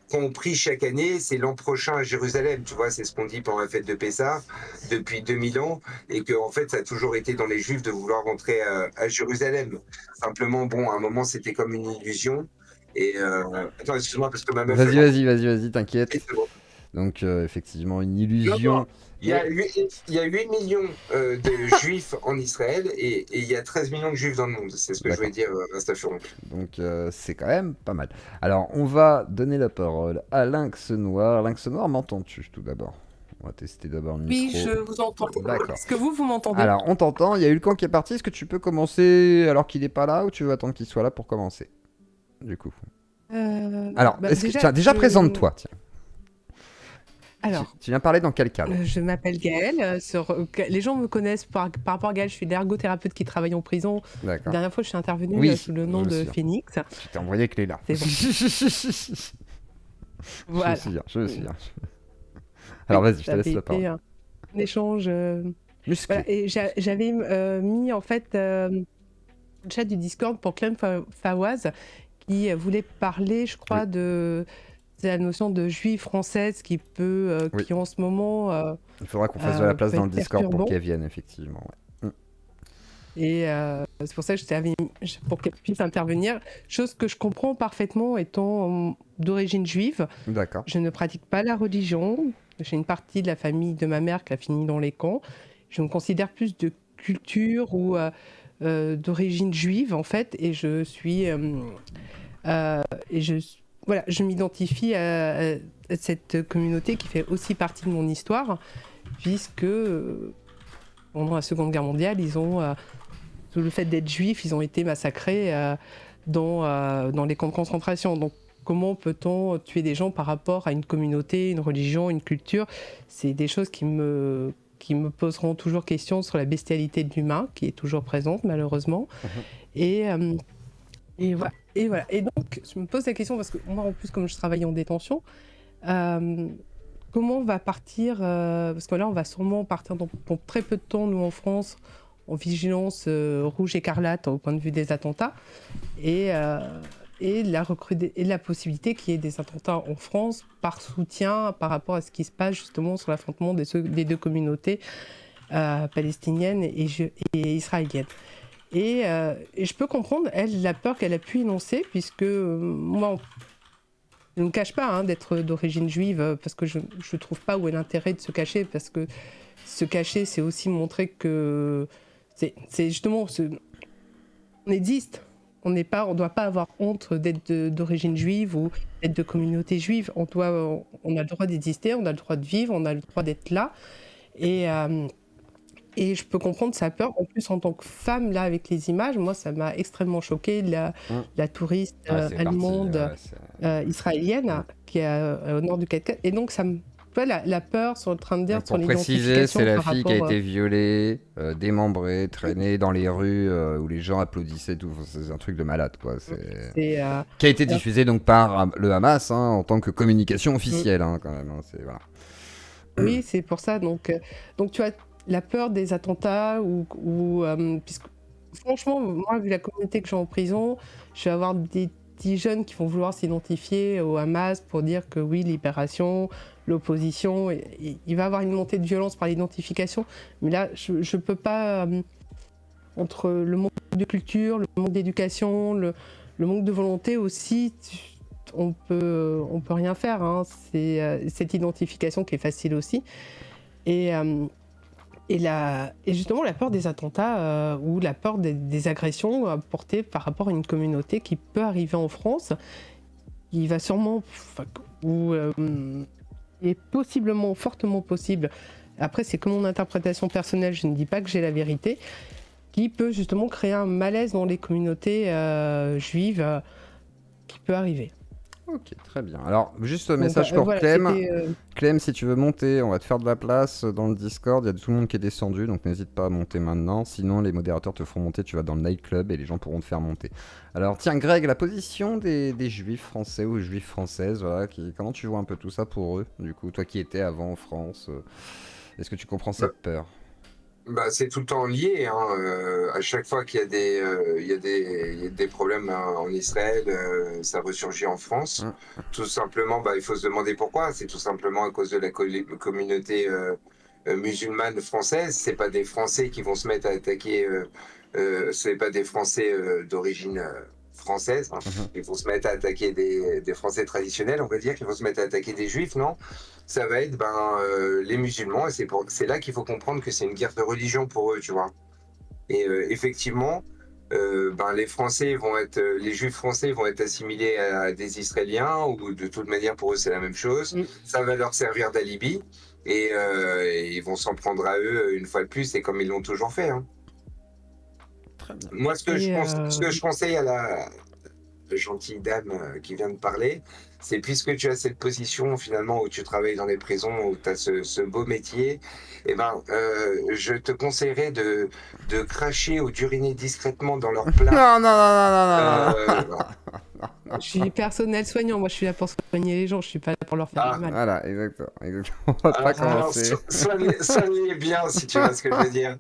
qu'on prie chaque année, c'est l'an prochain à Jérusalem, tu vois, c'est ce qu'on dit pendant la fête de Pessah depuis 2000 ans, et que en fait ça a toujours été dans les Juifs de vouloir rentrer à Jérusalem. Simplement, bon, à un moment c'était comme une illusion. Et attends, excuse-moi parce que ma meuf. Vas-y, t'inquiète. Donc effectivement une illusion. Non. Il y a 8 millions de juifs en Israël et il y a 13 millions de juifs dans le monde. C'est ce que je voulais dire, Rastafari. Donc c'est quand même pas mal. Alors on va donner la parole à Lynx Noir. Lynx Noir, m'entends-tu tout d'abord? On va tester d'abord le micro. Oui, je vous entends. D'accord. Est-ce que vous m'entendez? Alors on t'entend, il y a Ulcan qui est parti. Est-ce que tu peux commencer alors qu'il n'est pas là ou tu veux attendre qu'il soit là pour commencer? Du coup. Alors, déjà présente-toi, tiens. Alors, tu viens parler dans quel cadre? Je m'appelle Gaëlle. Les gens me connaissent par rapport à Gaëlle. Je suis l'ergothérapeute qui travaille en prison. La dernière fois, je suis intervenue sous le nom de Phoenix. Je t'ai envoyé que là. C'est bon. Voilà. Je me souviens. Alors vas-y, je te laisse la parole. Un échange. Musclé. Voilà, et j'avais mis en fait le chat du Discord pour Clem Fawaz qui voulait parler, je crois, de la notion de juive française qui peut, qui en ce moment. Il faudra qu'on fasse de la place dans le Discord pour qu'elle vienne, effectivement. Ouais. Et c'est pour ça que je t'avais mis pour qu'elle puisse intervenir. Chose que je comprends parfaitement étant d'origine juive. D'accord. Je ne pratique pas la religion. J'ai une partie de la famille de ma mère qui a fini dans les camps. Je me considère plus de culture ou d'origine juive en fait, et je suis voilà, je m'identifie à cette communauté qui fait aussi partie de mon histoire, puisque pendant la Seconde Guerre mondiale, ils ont sous le fait d'être juifs, ils ont été massacrés dans les camps de concentration. Donc comment peut-on tuer des gens par rapport à une communauté, une religion, une culture? C'est des choses qui me poseront toujours question sur la bestialité de l'humain, qui est toujours présente malheureusement. Et voilà. Et donc, je me pose la question, parce que moi en plus, comme je travaille en détention, comment on va partir, parce que là on va sûrement partir pour très peu de temps, nous en France, en vigilance rouge écarlate au point de vue des attentats. Et et la possibilité qu'il y ait des attentats en France par soutien par rapport à ce qui se passe justement sur l'affrontement des deux communautés palestinienne et israélienne. Et je peux comprendre, elle, la peur qu'elle a pu énoncer, puisque moi, je ne me cache pas d'être d'origine juive, parce que je ne trouve pas où est l'intérêt de se cacher, parce que se cacher, c'est aussi montrer que c'est justement... on existe. On ne doit pas avoir honte d'être d'origine juive ou d'être de communauté juive. On a le droit d'exister, on a le droit de vivre, on a le droit d'être là. Et je peux comprendre sa peur. En plus, en tant que femme, là, avec les images, moi, ça m'a extrêmement choquée. La touriste allemande, israélienne, qui est au nord du Caucase. Et donc, ça me... La peur sur le train de dire sur l'identification. Pour préciser, c'est la fille qui a été violée, démembrée, traînée dans les rues où les gens applaudissaient. Tout. C'est un truc de malade, quoi. Qui a été diffusé donc par le Hamas en tant que communication officielle, quand même. Voilà. Oui, c'est pour ça. Donc tu as la peur des attentats puisque franchement, moi, vu la communauté que j'ai en prison, je vais avoir des petits jeunes qui vont vouloir s'identifier au Hamas pour dire que oui, libération, l'opposition, il va y avoir une montée de violence par l'identification. Mais là, je ne peux pas, entre le manque de culture, le manque d'éducation, le manque de volonté aussi, on peut rien faire. C'est cette identification qui est facile aussi. Et justement, la peur des attentats ou la peur des agressions portées par rapport à une communauté qui peut arriver en France, qui va sûrement, est possiblement, fortement possible, après c'est que mon interprétation personnelle, je ne dis pas que j'ai la vérité, qui peut justement créer un malaise dans les communautés juives qui peut arriver. Ok, très bien. Alors, juste un message pour Clem. Clem, si tu veux monter, on va te faire de la place dans le Discord. Il y a tout le monde qui est descendu, donc n'hésite pas à monter maintenant. Sinon, les modérateurs te feront monter, tu vas dans le nightclub et les gens pourront te faire monter. Alors, tiens, Greg, la position des juifs français ou juifs françaises, voilà, comment tu vois un peu tout ça pour eux, du coup, toi qui étais avant en France, est-ce que tu comprends cette peur ? C'est tout le temps lié. À chaque fois qu'il y a des problèmes en Israël, ça ressurgit en France. Tout simplement, il faut se demander pourquoi. C'est tout simplement à cause de la communauté musulmane française. C'est pas des Français qui vont se mettre à attaquer. C'est pas des Français d'origine française. Ils vont se mettre à attaquer des Français traditionnels, on va dire, qui vont se mettre à attaquer des Juifs, non ? Ça va être les musulmans, et c'est là qu'il faut comprendre que c'est une guerre de religion pour eux, tu vois. Et effectivement, les Juifs français vont être assimilés à des Israéliens, ou de toute manière pour eux c'est la même chose. Ça va leur servir d'alibi, et ils vont s'en prendre à eux une fois de plus, et comme ils l'ont toujours fait. Moi, ce que je conseille à la gentille dame qui vient de parler, c'est puisque tu as cette position finalement où tu travailles dans les prisons, où tu as ce beau métier, je te conseillerais de cracher ou d'uriner discrètement dans leur plat. Non. Je suis personnel soignant, moi je suis là pour soigner les gens, je suis pas là pour leur faire du mal. Voilà, exactement. On va pas commencer. Soignez bien, si tu vois ce que je veux dire.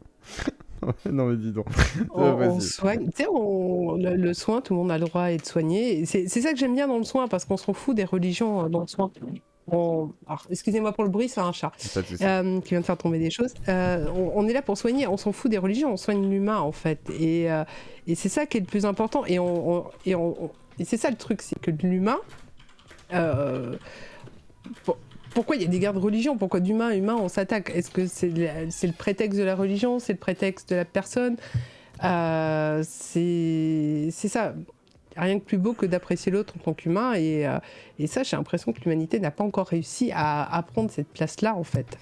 Non mais dis donc. On soigne, tu sais, le soin, tout le monde a le droit d'être soigné. C'est ça que j'aime bien dans le soin, parce qu'on s'en fout des religions dans le soin. Alors, excusez-moi pour le bruit, c'est un chat qui vient de faire tomber des choses. On est là pour soigner, on s'en fout des religions, on soigne l'humain en fait. Et c'est ça qui est le plus important. Et c'est ça le truc, c'est que l'humain... Pourquoi il y a des guerres de religion? Pourquoi d'humain à humain on s'attaque? Est-ce que c'est le prétexte de la religion? C'est le prétexte de la personne? C'est ça. Rien de plus beau que d'apprécier l'autre en tant qu'humain. Et ça, j'ai l'impression que l'humanité n'a pas encore réussi à prendre cette place-là, en fait.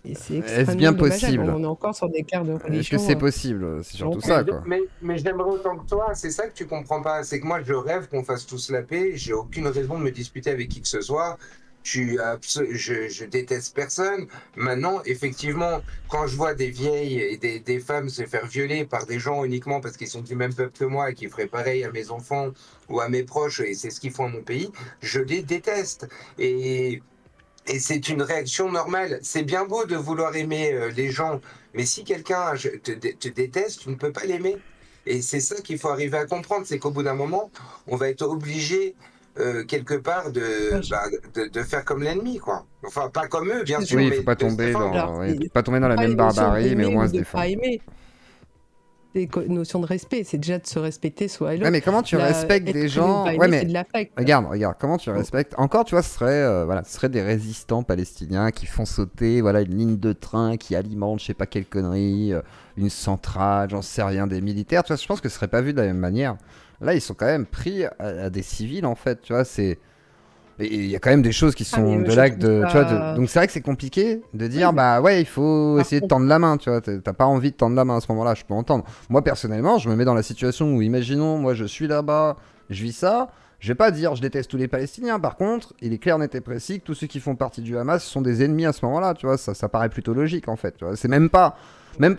Et c'est extrêmement bien dommageable. Possible? On est encore sur des guerres de religion. Est-ce que c'est possible? C'est surtout ça, quoi. Mais j'aimerais autant que toi. C'est ça que tu comprends pas. C'est que moi, je rêve qu'on fasse tous la paix. J'ai aucune raison de me disputer avec qui que ce soit. Je déteste personne. Maintenant, effectivement, quand je vois des vieilles et des femmes se faire violer par des gens uniquement parce qu'ils sont du même peuple que moi et qui feraient pareil à mes enfants ou à mes proches, et c'est ce qu'ils font à mon pays, je les déteste. Et c'est une réaction normale. C'est bien beau de vouloir aimer les gens, mais si quelqu'un te déteste, tu ne peux pas l'aimer. Et c'est ça qu'il faut arriver à comprendre, c'est qu'au bout d'un moment, on va être obligé quelque part de faire comme l'ennemi, quoi. Enfin, pas comme eux, bien sûr. Oui, il mais faut pas de se tomber défendre. pas tomber dans la même barbarie, mais au moins se défendre. Des notions de respect, c'est déjà de se respecter soi et l'autre. Ouais, mais comment tu respectes des gens? Ouais, mais regarde, comment tu respectes? Encore, tu vois, ce serait des résistants palestiniens qui font sauter, voilà, une ligne de train qui alimente, je sais pas quelle connerie, une centrale, j'en sais rien, des militaires. Tu vois, je pense que ce serait pas vu de la même manière. Là, ils sont quand même pris à des civils, en fait. Tu vois, c'est. Et il y a quand même des choses qui sont de l'acte de. Tu vois, donc c'est vrai que c'est compliqué de dire, bah ouais, il faut essayer de tendre la main, tu vois. T'as pas envie de tendre la main à ce moment-là, je peux entendre. Moi, personnellement, je me mets dans la situation où, imaginons, moi je suis là-bas, je vis ça. Je vais pas dire je déteste tous les Palestiniens. Par contre, il est clair, net et précis que tous ceux qui font partie du Hamas sont des ennemis à ce moment-là, tu vois. Ça paraît plutôt logique, en fait. Tu vois. C'est même pas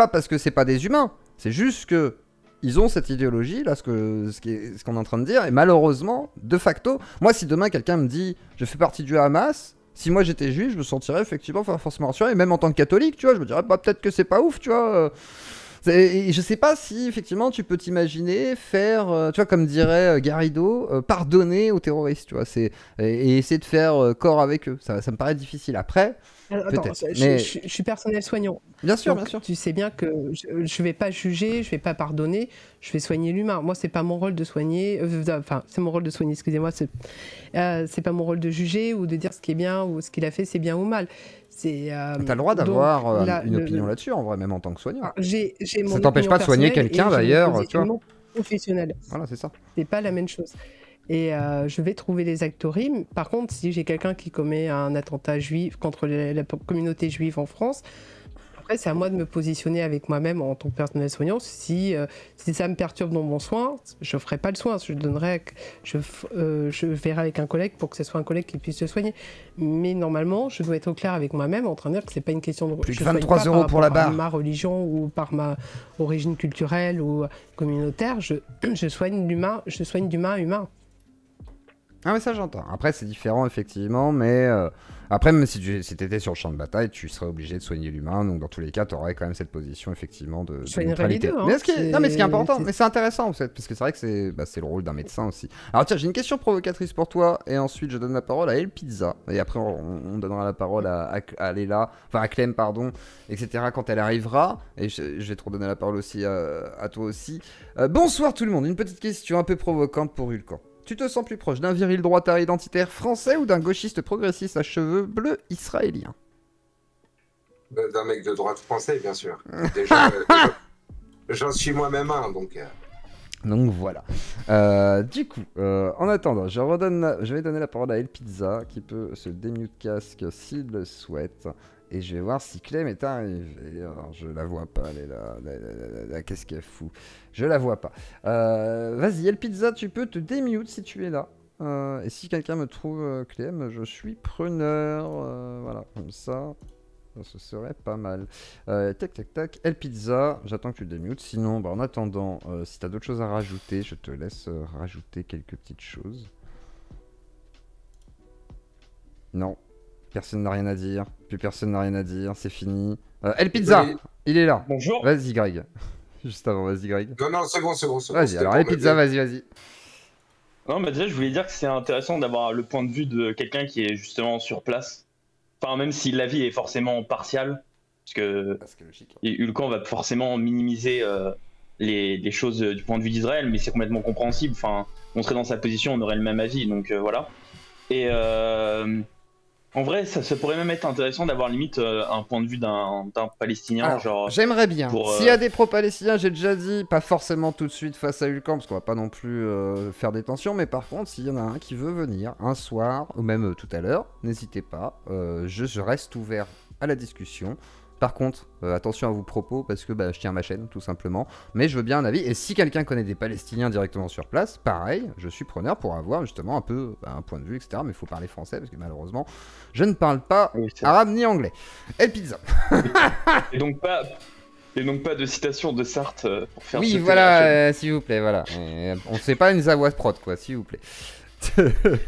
parce que c'est pas des humains. C'est juste que. Ils ont cette idéologie, là, ce qu'on est en train de dire, et malheureusement, de facto, moi, si demain quelqu'un me dit je fais partie du Hamas, si moi j'étais juif, je me sentirais effectivement forcément rassuré, et même en tant que catholique, tu vois, je me dirais, bah, peut-être que c'est pas ouf, tu vois. Et je sais pas si effectivement tu peux t'imaginer faire, tu vois, comme dirait Garrido, pardonner aux terroristes, tu vois, et essayer de faire corps avec eux. Ça me paraît difficile. Après, peut-être. Mais... je suis personnel soignant. Bien sûr, donc, bien sûr. Tu sais bien que je vais pas juger, je vais pas pardonner, je vais soigner l'humain. Moi, c'est pas mon rôle de soigner. Enfin, c'est mon rôle de soigner. Excusez-moi. C'est pas mon rôle de juger ou de dire ce qui est bien ou ce qu'il a fait, c'est bien ou mal. T'as le droit d'avoir une opinion là-dessus, en vrai, même en tant que soignant. Ça t'empêche pas de soigner quelqu'un, d'ailleurs, tu vois. Professionnel. Voilà, c'est ça. C'est pas la même chose. Et je vais trouver les actorimes. Par contre, si j'ai quelqu'un qui commet un attentat juif contre la communauté juive en France, après, c'est à moi de me positionner avec moi-même en tant que personnel soignant. Si ça me perturbe dans mon soin, je ferai pas le soin. Je verrai avec un collègue pour que ce soit un collègue qui puisse se soigner. Mais normalement, je dois être au clair avec moi-même en train de dire que c'est pas une question de... Plus que 23 € pour la barre. Par ma religion ou par ma origine culturelle ou communautaire, je soigne l'humain, je soigne d'humain à humain. Ah mais ça j'entends. Après c'est différent effectivement, mais après même si t'étais sur le champ de bataille, tu serais obligé de soigner l'humain, donc dans tous les cas t'aurais quand même cette position effectivement de neutralité. Deux, hein. Mais ce qui est important, mais c'est intéressant en fait, parce que c'est vrai que c'est le rôle d'un médecin aussi. Alors tiens, j'ai une question provocatrice pour toi, et ensuite je donne la parole à El Pizza, et après on donnera la parole à Léla, enfin à Clem pardon, etc. quand elle arrivera, et je vais te redonner la parole aussi à toi aussi. Bonsoir tout le monde, une petite question un peu provocante pour Hulkan. Tu te sens plus proche d'un viril droitard identitaire français ou d'un gauchiste progressiste à cheveux bleus israélien? D'un mec de droite français, bien sûr. Déjà, j'en suis moi-même un, donc... Donc voilà. Du coup, en attendant, je vais donner la parole à El Pizza, qui peut se démute casque s'il le souhaite. Et je vais voir si Clem est arrivée. Alors, je la vois pas, elle est là. Qu'est-ce qu'elle fout? Je la vois pas. Vas-y, El Pizza, tu peux te démute si tu es là. Et si quelqu'un me trouve Clem, je suis preneur. Voilà, comme ça. Ce serait pas mal. Tac. El Pizza, j'attends que tu le démutes. Sinon, en attendant, si tu as d'autres choses à rajouter, je te laisse rajouter quelques petites choses. Non. Personne n'a rien à dire. Plus personne n'a rien à dire. C'est fini. El Pizza, il est là. Bonjour. Vas-y, Greg. Juste avant, vas-y, Greg. Non, c'est bon. Vas-y, alors El Pizza, vas-y. Non, déjà, je voulais dire que c'est intéressant d'avoir le point de vue de quelqu'un qui est justement sur place. Enfin, même si l'avis est forcément partial, parce que Hulkan va forcément minimiser les choses du point de vue d'Israël, mais c'est complètement compréhensible. Enfin, on serait dans sa position, on aurait le même avis, donc voilà. Et en vrai, ça pourrait même être intéressant d'avoir limite un point de vue d'un Palestinien. Alors, genre. J'aimerais bien. S'il y a des pro-palestiniens, j'ai déjà dit, pas forcément tout de suite face à Hulkan, parce qu'on va pas non plus faire des tensions, mais par contre, s'il y en a un qui veut venir un soir, ou même tout à l'heure, n'hésitez pas. Je reste ouvert à la discussion. Par contre, attention à vos propos, parce que je tiens ma chaîne, tout simplement. Mais je veux bien un avis. Et si quelqu'un connaît des Palestiniens directement sur place, pareil, je suis preneur pour avoir justement un peu un point de vue, etc. Mais il faut parler français, parce que malheureusement, je ne parle pas arabe ni anglais. El Pizza. Et donc pas de citation de Sartre pour faire... Oui, voilà, s'il vous plaît, voilà. On ne fait pas une Zawa prod, quoi, s'il vous plaît.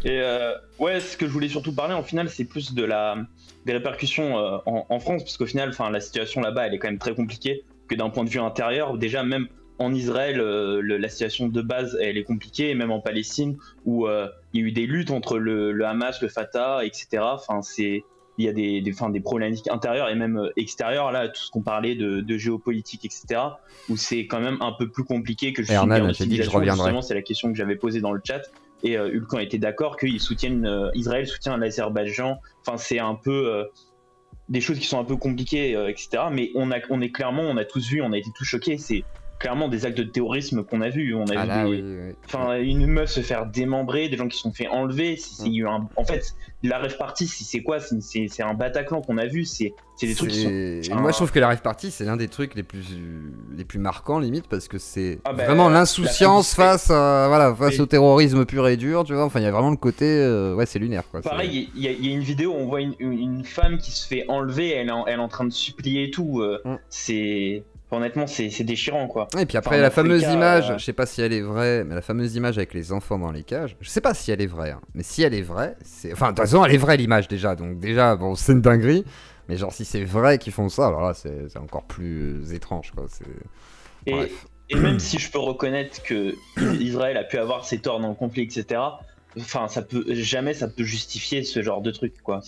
Et ouais, ce que je voulais surtout parler, en final, c'est plus des répercussions en France, parce qu'au final, la situation là-bas, elle est quand même très compliquée, que d'un point de vue intérieur, déjà même en Israël, la situation de base, elle est compliquée, et même en Palestine, où il y a eu des luttes entre le Hamas, le Fatah, etc. Enfin, il y a des problématiques intérieures et même extérieures, là, tout ce qu'on parlait de géopolitique, etc., où c'est quand même un peu plus compliqué que juste une guerre de civilisation. Justement, c'est la question que j'avais posée dans le chat, et Ulcan était d'accord qu'ils soutiennent, Israël soutient l'Azerbaïdjan. Enfin, c'est un peu des choses qui sont un peu compliquées, etc. Mais on a tous vu, on a été tous choqués. C'est clairement des actes de terrorisme qu'on a vus. On a vu une meuf se faire démembrer, des gens qui se sont fait enlever. En fait, la rave party, c'est quoi? C'est un Bataclan qu'on a vu. C'est des trucs qui sont... Moi, je trouve que la rave party, c'est l'un des trucs les plus marquants, limite, parce que c'est vraiment l'insouciance face au terrorisme pur et dur, tu vois. Enfin, il y a vraiment le côté... c'est lunaire, quoi. Pareil, il y a une vidéo où on voit une femme qui se fait enlever, elle est en train de supplier et tout. Honnêtement, c'est déchirant, quoi. Et puis après, la fameuse image, je sais pas si elle est vraie, mais la fameuse image avec les enfants dans les cages, je sais pas si elle est vraie, hein, mais si elle est vraie, enfin, de toute façon, elle est vraie, l'image, déjà, donc déjà, bon, c'est une dinguerie, mais genre, si c'est vrai qu'ils font ça, alors là, c'est encore plus étrange, quoi. Bref. Et même si je peux reconnaître que Israël a pu avoir ses torts dans le conflit, etc., enfin, ça peut justifier ce genre de truc, quoi.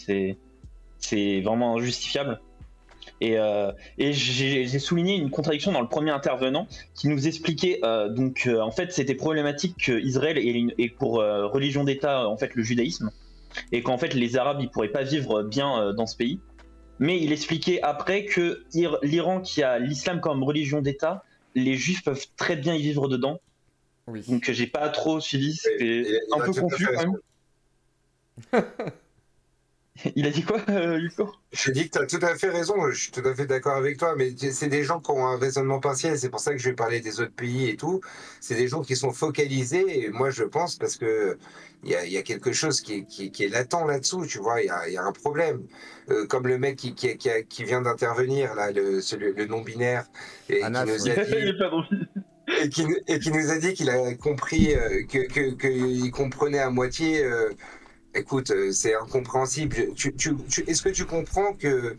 C'est vraiment injustifiable. Et j'ai souligné une contradiction dans le premier intervenant qui nous expliquait en fait c'était problématique qu'Israël ait pour religion d'État en fait le judaïsme, et qu'en fait les Arabes ils pourraient pas vivre bien dans ce pays, mais il expliquait après que l'Iran qui a l'islam comme religion d'État, les Juifs peuvent très bien y vivre dedans. Oui. Donc j'ai pas trop suivi, c'était un peu confus quand même. Il a dit quoi, Hugo? J'ai dit que tu as tout à fait raison, je suis tout à fait d'accord avec toi, mais c'est des gens qui ont un raisonnement partiel, c'est pour ça que je vais parler des autres pays et tout. C'est des gens qui sont focalisés, et moi je pense, parce que il y a quelque chose qui est latent là-dessous, tu vois, il y a un problème. Comme le mec qui vient d'intervenir, là, le non-binaire, et qui nous a dit... et qui nous a dit qu'il a compris, qu'il comprenait à moitié... Écoute, c'est incompréhensible. Est-ce que tu comprends que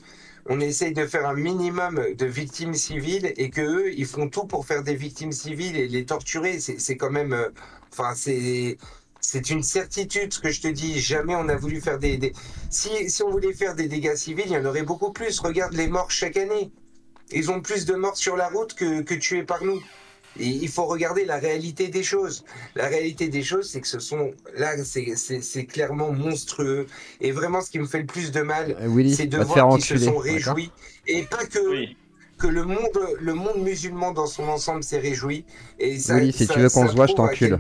on essaye de faire un minimum de victimes civiles et que eux, ils font tout pour faire des victimes civiles et les torturer? C'est quand même, c'est une certitude ce que je te dis. Jamais on a voulu faire si on voulait faire des dégâts civils, il y en aurait beaucoup plus. Regarde les morts chaque année. Ils ont plus de morts sur la route que tués par nous. Et il faut regarder la réalité des choses. La réalité des choses, c'est que c'est clairement monstrueux. Et vraiment, ce qui me fait le plus de mal, c'est de voir qu'ils se sont réjouis. Et pas que le monde musulman dans son ensemble s'est réjoui. Et ça, si tu veux qu'on se voit, je t'encule.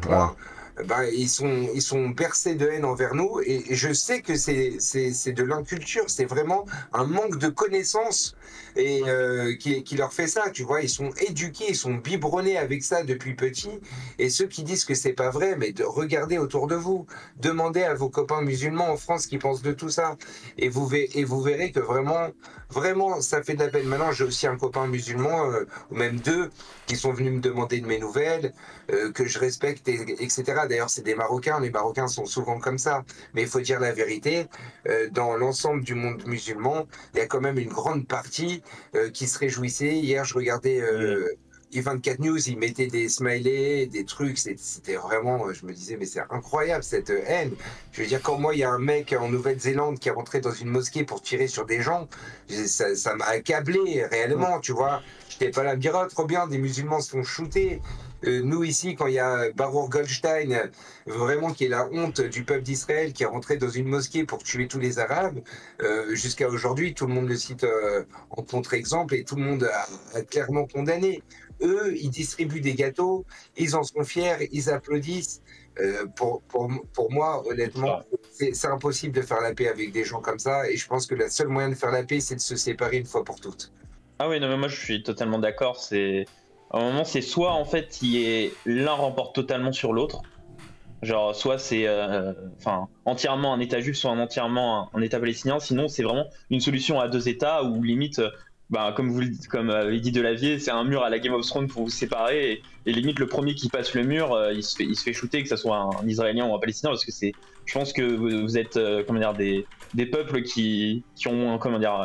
Ils sont bercés de haine envers nous. Et je sais que c'est de l'inculture. C'est vraiment un manque de connaissances et qui leur fait ça, tu vois. Ils sont éduqués, ils sont biberonnés avec ça depuis petit, et ceux qui disent que c'est pas vrai, mais regardez autour de vous, demandez à vos copains musulmans en France qui pensent de tout ça, et vous verrez que vraiment ça fait de la peine. Maintenant j'ai aussi un copain musulman, ou même deux, qui sont venus me demander de mes nouvelles, que je respecte, etc. D'ailleurs c'est des Marocains, les Marocains sont souvent comme ça, mais il faut dire la vérité, dans l'ensemble du monde musulman, il y a quand même une grande partie qui se réjouissait. Hier, je regardais i24 News, ils mettaient des smileys, des trucs, c'était vraiment, je me disais, mais c'est incroyable cette haine. Je veux dire, quand moi, il y a un mec en Nouvelle-Zélande qui est rentré dans une mosquée pour tirer sur des gens, ça m'a accablé réellement, tu vois. J'étais pas là à me dire, oh, trop bien, des musulmans se font shooter. Nous ici, quand il y a Barour Goldstein, vraiment qui est la honte du peuple d'Israël, qui est rentré dans une mosquée pour tuer tous les Arabes, jusqu'à aujourd'hui, tout le monde le cite en contre-exemple et tout le monde a clairement condamné. Eux, ils distribuent des gâteaux, ils en sont fiers, ils applaudissent. Pour moi, honnêtement, c'est impossible de faire la paix avec des gens comme ça, et je pense que le seul moyen de faire la paix, c'est de se séparer une fois pour toutes. Ah oui, non, mais moi je suis totalement d'accord. À un moment, c'est soit en fait l'un remporte totalement sur l'autre, genre soit c'est entièrement un État juif, soit entièrement un État palestinien. Sinon, c'est vraiment une solution à deux États où limite, comme avait dit Delavier, c'est un mur à la Game of Thrones pour vous séparer, et limite le premier qui passe le mur, il se fait shooter, que ce soit un Israélien ou un Palestinien, parce que je pense que vous êtes des peuples qui ont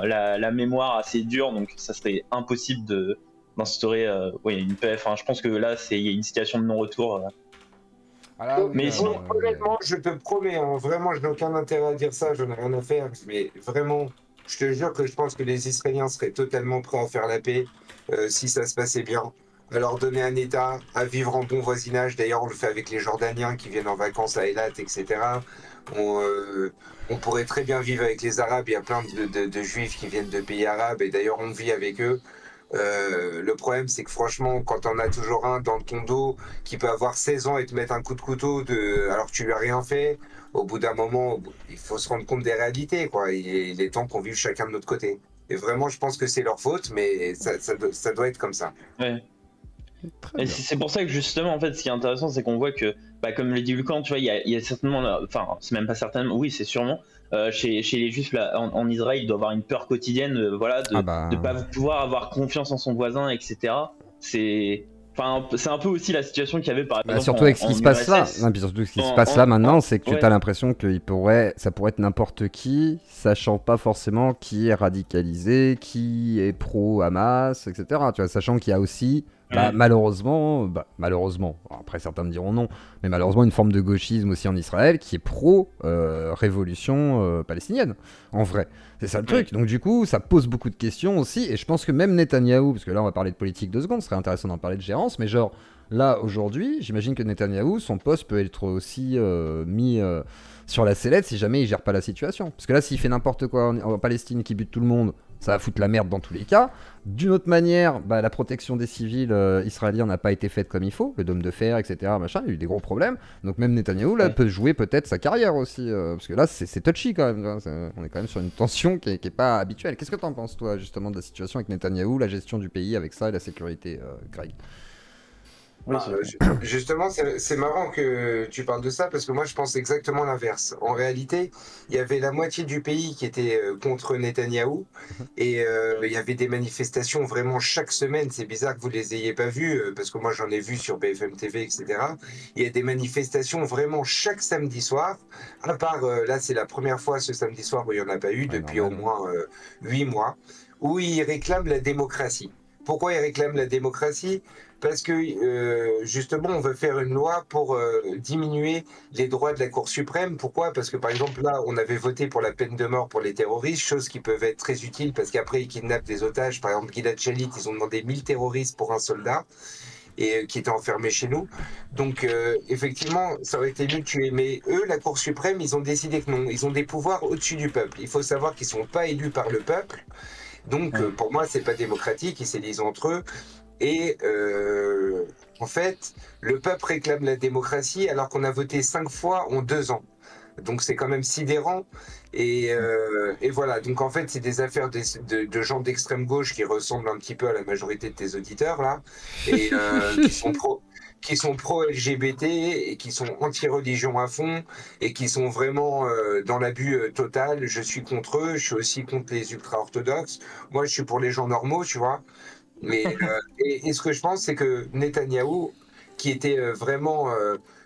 la mémoire assez dure, donc ça serait impossible d'instaurer une paix. Enfin, je pense que là, il y a une situation de non-retour. Alors, mais sinon, honnêtement, je te promets, hein, vraiment, je n'ai aucun intérêt à dire ça, j'en ai rien à faire, mais vraiment, je te jure que je pense que les Israéliens seraient totalement prêts à faire la paix si ça se passait bien, à leur donner un État, à vivre en bon voisinage. D'ailleurs, on le fait avec les Jordaniens qui viennent en vacances à Eilat, etc. On pourrait très bien vivre avec les Arabes, il y a plein de Juifs qui viennent de pays arabes, et d'ailleurs, on vit avec eux. Le problème, c'est que franchement, quand on a toujours un dans ton dos qui peut avoir 16 ans et te mettre un coup de couteau alors que tu lui as rien fait, au bout d'un moment, il faut se rendre compte des réalités, quoi. Il est temps qu'on vive chacun de notre côté. Et vraiment, je pense que c'est leur faute, mais ça doit être comme ça. Ouais. Et c'est pour ça que justement, en fait, ce qui est intéressant, c'est qu'on voit que, comme le dit Lucan, tu vois, il y a certainement, enfin, c'est même pas certainement, oui, c'est sûrement, chez les Juifs là, en Israël, il doit avoir une peur quotidienne, de pas pouvoir avoir confiance en son voisin, etc. C'est un peu aussi la situation qu'il y avait par exemple. Surtout avec ce qui se passe là. Non, puis surtout ce qui se passe là maintenant, c'est que tu as l'impression que ça pourrait être n'importe qui, sachant pas forcément qui est radicalisé, qui est pro-Hamas, etc. Tu vois, sachant qu'il y a aussi. Malheureusement, après certains me diront non, mais malheureusement une forme de gauchisme aussi en Israël qui est pro-révolution palestinienne, en vrai. C'est ça le truc. Donc du coup, ça pose beaucoup de questions aussi, et je pense que même Netanyahou, parce que là on va parler de politique 2 secondes, ce serait intéressant d'en parler de gérance, mais genre, là aujourd'hui, j'imagine que Netanyahou, son poste peut être aussi mis sur la sellette si jamais il gère pas la situation. Parce que là, s'il fait n'importe quoi en Palestine, qui bute tout le monde, ça va foutre la merde dans tous les cas. D'une autre manière, la protection des civils israéliens n'a pas été faite comme il faut, le dôme de fer, etc. Machin, il y a eu des gros problèmes. Donc même Netanyahou là peut jouer peut-être sa carrière aussi, parce que là c'est touchy quand même. On est quand même sur une tension qui est pas habituelle. Qu'est-ce que t'en penses toi justement de la situation avec Netanyahou, la gestion du pays avec ça et la sécurité, Greg? Justement, c'est marrant que tu parles de ça parce que moi je pense exactement l'inverse. En réalité, il y avait la moitié du pays qui était contre Netanyahou et il y avait des manifestations vraiment chaque semaine. C'est bizarre que vous les ayez pas vues parce que moi j'en ai vu sur BFM TV, etc. Il y a des manifestations vraiment chaque samedi soir. À part là, c'est la première fois ce samedi soir où il n'y en a pas eu depuis au moins 8 mois, où ils réclament la démocratie. Pourquoi ils réclament la démocratie ? Parce que justement, on veut faire une loi pour diminuer les droits de la Cour suprême. Pourquoi ? Parce que par exemple, là, on avait voté pour la peine de mort pour les terroristes, chose qui peuvent être très utile parce qu'après, ils kidnappent des otages. Par exemple, Gilad Shalit, ils ont demandé 1000 terroristes pour un soldat et qui était enfermé chez nous. Donc, effectivement, ça aurait été mieux de tuer. Mais eux, la Cour suprême, ils ont décidé que non. Ils ont des pouvoirs au-dessus du peuple. Il faut savoir qu'ils ne sont pas élus par le peuple. Donc, pour moi, c'est pas démocratique. Ils s'élisent entre eux. Et en fait, le peuple réclame la démocratie alors qu'on a voté 5 fois en 2 ans. Donc c'est quand même sidérant. Et voilà, donc en fait, c'est des affaires de gens d'extrême gauche qui ressemblent un petit peu à la majorité de tes auditeurs, là, et qui sont pro-LGBT et qui sont anti-religion à fond et qui sont vraiment dans l'abus total. Je suis contre eux, je suis aussi contre les ultra-orthodoxes. Moi, je suis pour les gens normaux, tu vois. Mais et ce que je pense, c'est que Netanyahou, qui était vraiment,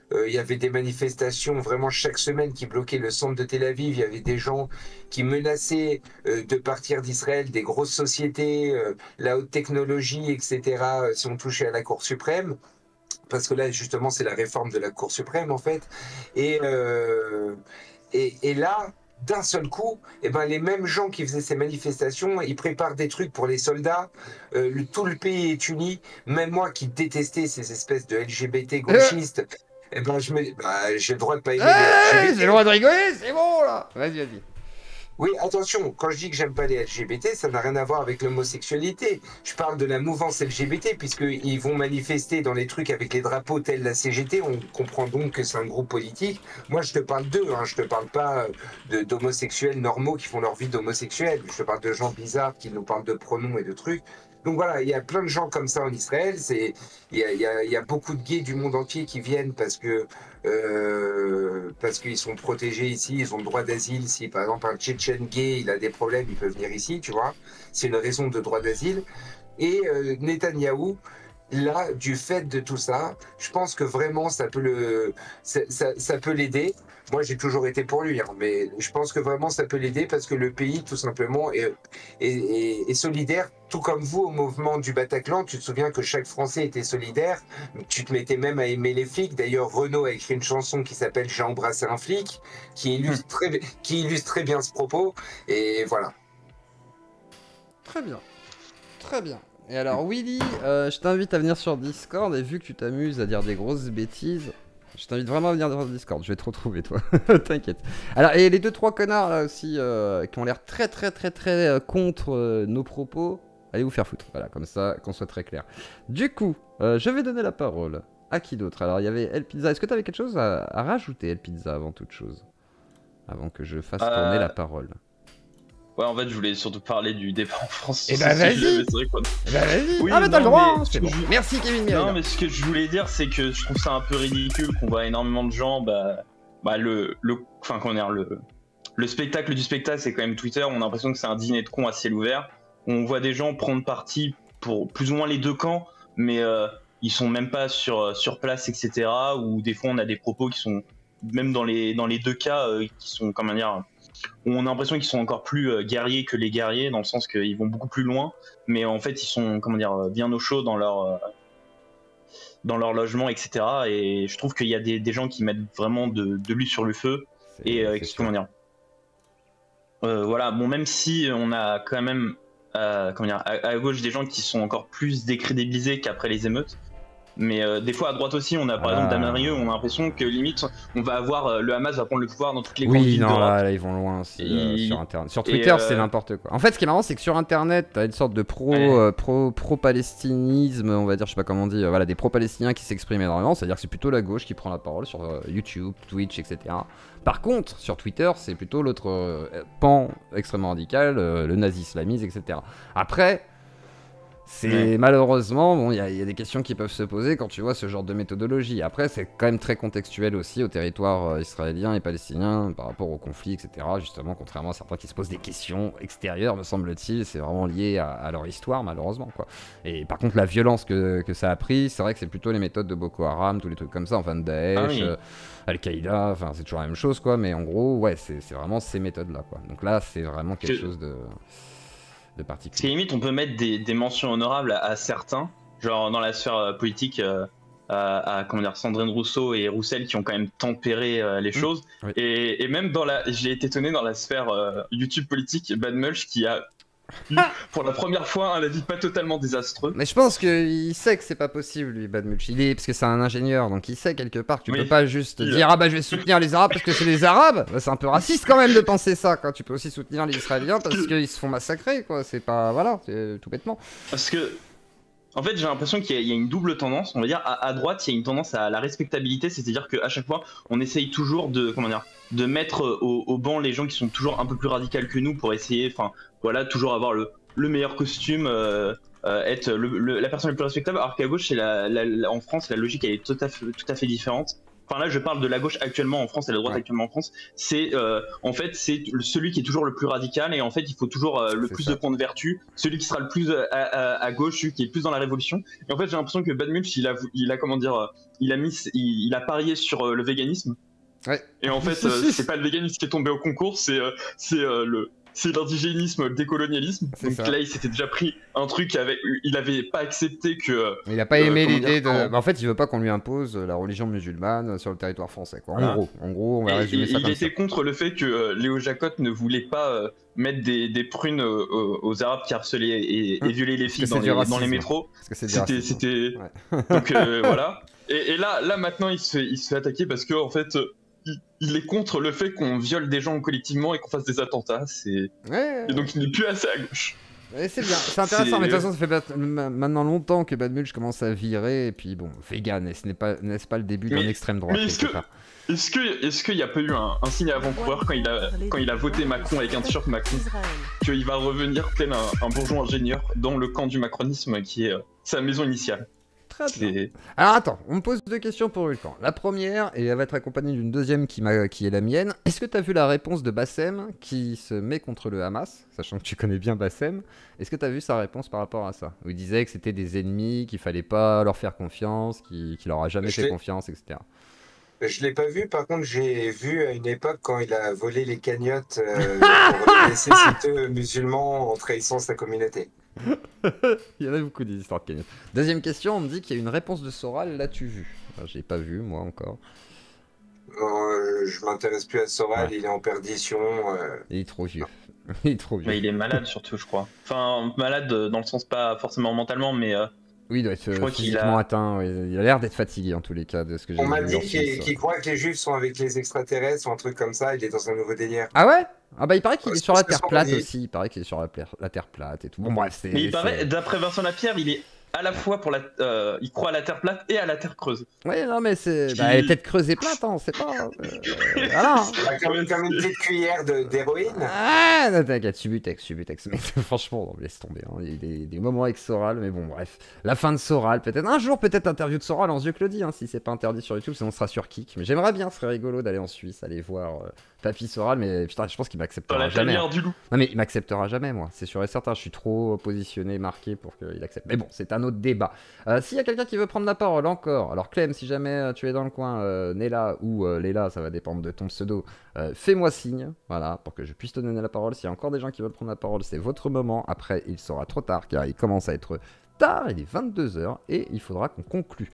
il y avait des manifestations vraiment chaque semaine qui bloquaient le centre de Tel Aviv. Il y avait des gens qui menaçaient de partir d'Israël, des grosses sociétés, la haute technologie, etc. Sont touchés à la Cour suprême. Parce que là, justement, c'est la réforme de la Cour suprême, en fait. Et là, d'un seul coup, les mêmes gens qui faisaient ces manifestations, ils préparent des trucs pour les soldats. Tout le pays est uni. Même moi qui détestais ces espèces de LGBT gauchistes, j'ai le droit de pas aimer les LGBT. J'ai le droit de rigoler, c'est bon là. Vas-y. Oui, attention, quand je dis que j'aime pas les LGBT, ça n'a rien à voir avec l'homosexualité. Je parle de la mouvance LGBT, puisqu'ils vont manifester dans les trucs avec les drapeaux tels la CGT. On comprend donc que c'est un groupe politique. Moi, je te parle d'eux, hein. Je te parle pas d'homosexuels normaux qui font leur vie d'homosexuels. Je te parle de gens bizarres qui nous parlent de pronoms et de trucs. Donc voilà, il y a plein de gens comme ça en Israël. Il y a beaucoup de gays du monde entier qui viennent parce qu'ils sont protégés ici, ils ont le droit d'asile. Si par exemple un Tchétchène gay, il a des problèmes, il peut venir ici, tu vois. C'est une raison de droit d'asile. Et Netanyahou, là, du fait de tout ça, je pense que vraiment ça peut l'aider. Moi, j'ai toujours été pour lui, hein, mais je pense que vraiment ça peut l'aider parce que le pays, tout simplement, est solidaire. Tout comme vous, au mouvement du Bataclan, tu te souviens que chaque Français était solidaire. Tu te mettais même à aimer les flics. D'ailleurs, Renaud a écrit une chanson qui s'appelle « J'ai embrassé un flic », qui illustre très bien ce propos. Et voilà. Très bien. Très bien. Et alors, Willy, je t'invite à venir sur Discord, et vu que tu t'amuses à dire des grosses bêtises, je t'invite vraiment à venir sur Discord, je vais te retrouver toi, t'inquiète. Alors, et les 2-3 connards là aussi, qui ont l'air très contre nos propos, allez vous faire foutre, voilà, comme ça, qu'on soit très clair. Du coup, je vais donner la parole à qui d'autre? Alors, il y avait El Pizza, est-ce que tu avais quelque chose à rajouter, El Pizza, avant toute chose? Avant que je fasse tourner la parole. Ouais, en fait, je voulais surtout parler du débat en France. Eh bah vas-y. Oui, ah bah t'as le droit, c'est bon. Merci Kevin Miranda. Non, mais ce que je voulais dire, c'est que je trouve ça un peu ridicule qu'on voit énormément de gens, le spectacle du spectacle, c'est quand même Twitter, on a l'impression que c'est un dîner de cons à ciel ouvert. On voit des gens prendre parti pour plus ou moins les deux camps, mais ils sont même pas sur place, etc. Ou des fois, on a des propos qui sont, même dans les deux cas, qui sont, comment dire... On a l'impression qu'ils sont encore plus guerriers que les guerriers, dans le sens qu'ils vont beaucoup plus loin, mais en fait ils sont, comment dire, bien au chaud dans leur logement, etc. Et je trouve qu'il y a des gens qui mettent vraiment de l'huile sur le feu, et comment dire, voilà, bon, même si on a quand même comment dire, à gauche des gens qui sont encore plus décrédibilisés qu'après les émeutes. Mais des fois à droite aussi, on a par exemple Damien Rieu, on a l'impression que limite on va avoir le Hamas va prendre le pouvoir dans toutes les grandes villes d'Europe. Là ils vont loin aussi, sur internet. Sur Twitter c'est n'importe quoi. En fait ce qui est marrant c'est que sur internet t'as une sorte de pro-palestinisme, on va dire, je sais pas comment on dit, voilà, des pro-palestiniens qui s'expriment énormément, c'est-à-dire que c'est plutôt la gauche qui prend la parole sur YouTube, Twitch, etc. Par contre sur Twitter c'est plutôt l'autre pan extrêmement radical, le nazi-islamisme, etc. Après... c'est malheureusement, bon, il y a des questions qui peuvent se poser quand tu vois ce genre de méthodologie. Après, c'est quand même très contextuel aussi au territoire israélien et palestinien par rapport au conflit, etc. Justement, contrairement à certains qui se posent des questions extérieures, me semble-t-il, c'est vraiment lié à leur histoire, malheureusement, quoi. Et par contre, la violence que ça a pris, c'est vrai que c'est plutôt les méthodes de Boko Haram, tous les trucs comme ça, enfin de Daesh, Al-Qaïda, enfin c'est toujours la même chose, quoi. Mais en gros, ouais, c'est vraiment ces méthodes-là, quoi. Donc là, c'est vraiment quelque chose de particulier. Parce qu'à limite, on peut mettre des mentions honorables à certains, genre dans la sphère politique, à comment dire, Sandrine Rousseau et Roussel qui ont quand même tempéré les choses. Oui. Et même j'ai été étonné dans la sphère YouTube politique, Bad Mulch qui a eu pour la première fois un avis pas totalement désastreux. Mais je pense qu'il sait que c'est pas possible, lui, Bad Mulch. Parce que c'est un ingénieur, donc il sait quelque part que tu peux pas juste dire ah bah je vais soutenir les Arabes parce que c'est les Arabes. Bah, c'est un peu raciste quand même de penser ça, quoi. Tu peux aussi soutenir les Israéliens parce qu'ils se font massacrer, quoi. C'est pas, voilà, c'est tout bêtement. Parce que en fait, j'ai l'impression qu'il y a une double tendance. On va dire à droite, il y a une tendance à la respectabilité, c'est-à-dire qu'à chaque fois, on essaye toujours de, comment dire, de mettre au banc les gens qui sont toujours un peu plus radicaux que nous pour essayer, enfin, voilà, toujours avoir le meilleur costume, être la personne la plus respectable. Alors qu'à gauche, en France, la logique elle est tout à fait différente. Enfin là, je parle de la gauche actuellement en France et de la droite actuellement en France. C'est en fait c'est celui qui est toujours le plus radical et en fait il faut toujours le plus de points de vertu, celui qui sera le plus à gauche, celui qui est le plus dans la révolution. Et en fait j'ai l'impression que Bad Mulch il a comment dire, il a parié sur le véganisme. Ouais. Et en fait c'est pas le véganisme qui est tombé au concours, c'est l'indigénisme, le décolonialisme. Donc ça. Là, il s'était déjà pris un truc avec. Il avait pas accepté que. Il a pas aimé l'idée de. Bah, en fait, il veut pas qu'on lui impose la religion musulmane sur le territoire français, quoi. En gros, on va résumer ça comme ça. Il était contre le fait que Léo Jacotte ne voulait pas mettre des prunes aux Arabes qui harcelaient et violaient les filles dans les métros. C'était. Donc voilà. Et là, maintenant, il se fait attaquer parce que en fait. Il est contre le fait qu'on viole des gens collectivement et qu'on fasse des attentats. Et donc il n'est plus assez à gauche. Ouais, c'est bien, c'est intéressant, mais de toute façon ça fait maintenant longtemps que Bad Mulch commence à virer, et puis bon, vegan, n'est-ce pas le début d'un extrême droite. Mais est-ce qu'il n'y a pas eu un signe avant-coureur quand il a voté Macron avec un t-shirt Macron, qu'il va revenir tel un bourgeois ingénieur dans le camp du macronisme qui est sa maison initiale? Très bien. Alors attends, on me pose 2 questions pour Vulcan. La première, et elle va être accompagnée d'une deuxième qui est la mienne. Est-ce que tu as vu la réponse de Bassem qui se met contre le Hamas, sachant que tu connais bien Bassem? Est-ce que tu as vu sa réponse par rapport à ça? Où il disait que c'était des ennemis, qu'il fallait pas leur faire confiance, qu'il leur a jamais fait confiance, etc. Je l'ai pas vu, par contre j'ai vu à une époque quand il a volé les cagnottes pour les nécessiteux musulmans en trahissant sa communauté. Il y en a beaucoup des histoires de cagnottes. Deuxième question, on me dit qu'il y a une réponse de Soral, l'as-tu vu? J'ai pas vu, moi encore. Je m'intéresse plus à Soral, il est en perdition. Il est trop vieux. Il est trop vieux. Mais il est malade surtout, je crois. Enfin, malade dans le sens pas forcément mentalement, mais... Oui, il doit être physiquement atteint. Oui. Il a l'air d'être fatigué en tous les cas de ce que j'ai vu. On m'a dit qu'il croit que les juifs sont avec les extraterrestres ou un truc comme ça. Il est dans un nouveau délire. Ah ouais? Ah bah il paraît qu'il est sur la Terre plate aussi. Il paraît qu'il est sur la Terre plate et tout. Bon bref, c'est... Mais il paraît, d'après Vincent Lapierre, il est à la fois pour il croit à la Terre plate et à la Terre creuse. Ouais, non mais c'est... Bah, elle est peut-être creuse et plate, hein, on sait pas. Voilà. Comme une petite cuillère d'héroïne. Ah, t'inquiète, Subutex. Mais franchement, on laisse tomber. Hein. Il y a des moments avec Soral, mais bon, bref. La fin de Soral, peut-être. Un jour, peut-être interview de Soral en Yeux Claudie, hein, si c'est pas interdit sur YouTube, sinon on sera sur Kik. Mais j'aimerais bien, ce serait rigolo d'aller en Suisse, aller voir Papy Soral, mais putain, je pense qu'il m'acceptera jamais. Du loup. Non mais il m'acceptera jamais, moi. C'est sûr et certain, je suis trop positionné, marqué pour qu'il accepte. Mais bon, c'est un autre débat. S'il y a quelqu'un qui veut prendre la parole encore, alors Clem, si jamais tu es dans le coin, Nella ou Léla, ça va dépendre de ton pseudo, fais-moi signe, voilà, pour que je puisse te donner la parole. S'il y a encore des gens qui veulent prendre la parole, c'est votre moment. Après, il sera trop tard, car il commence à être tard, il est 22 h et il faudra qu'on conclue.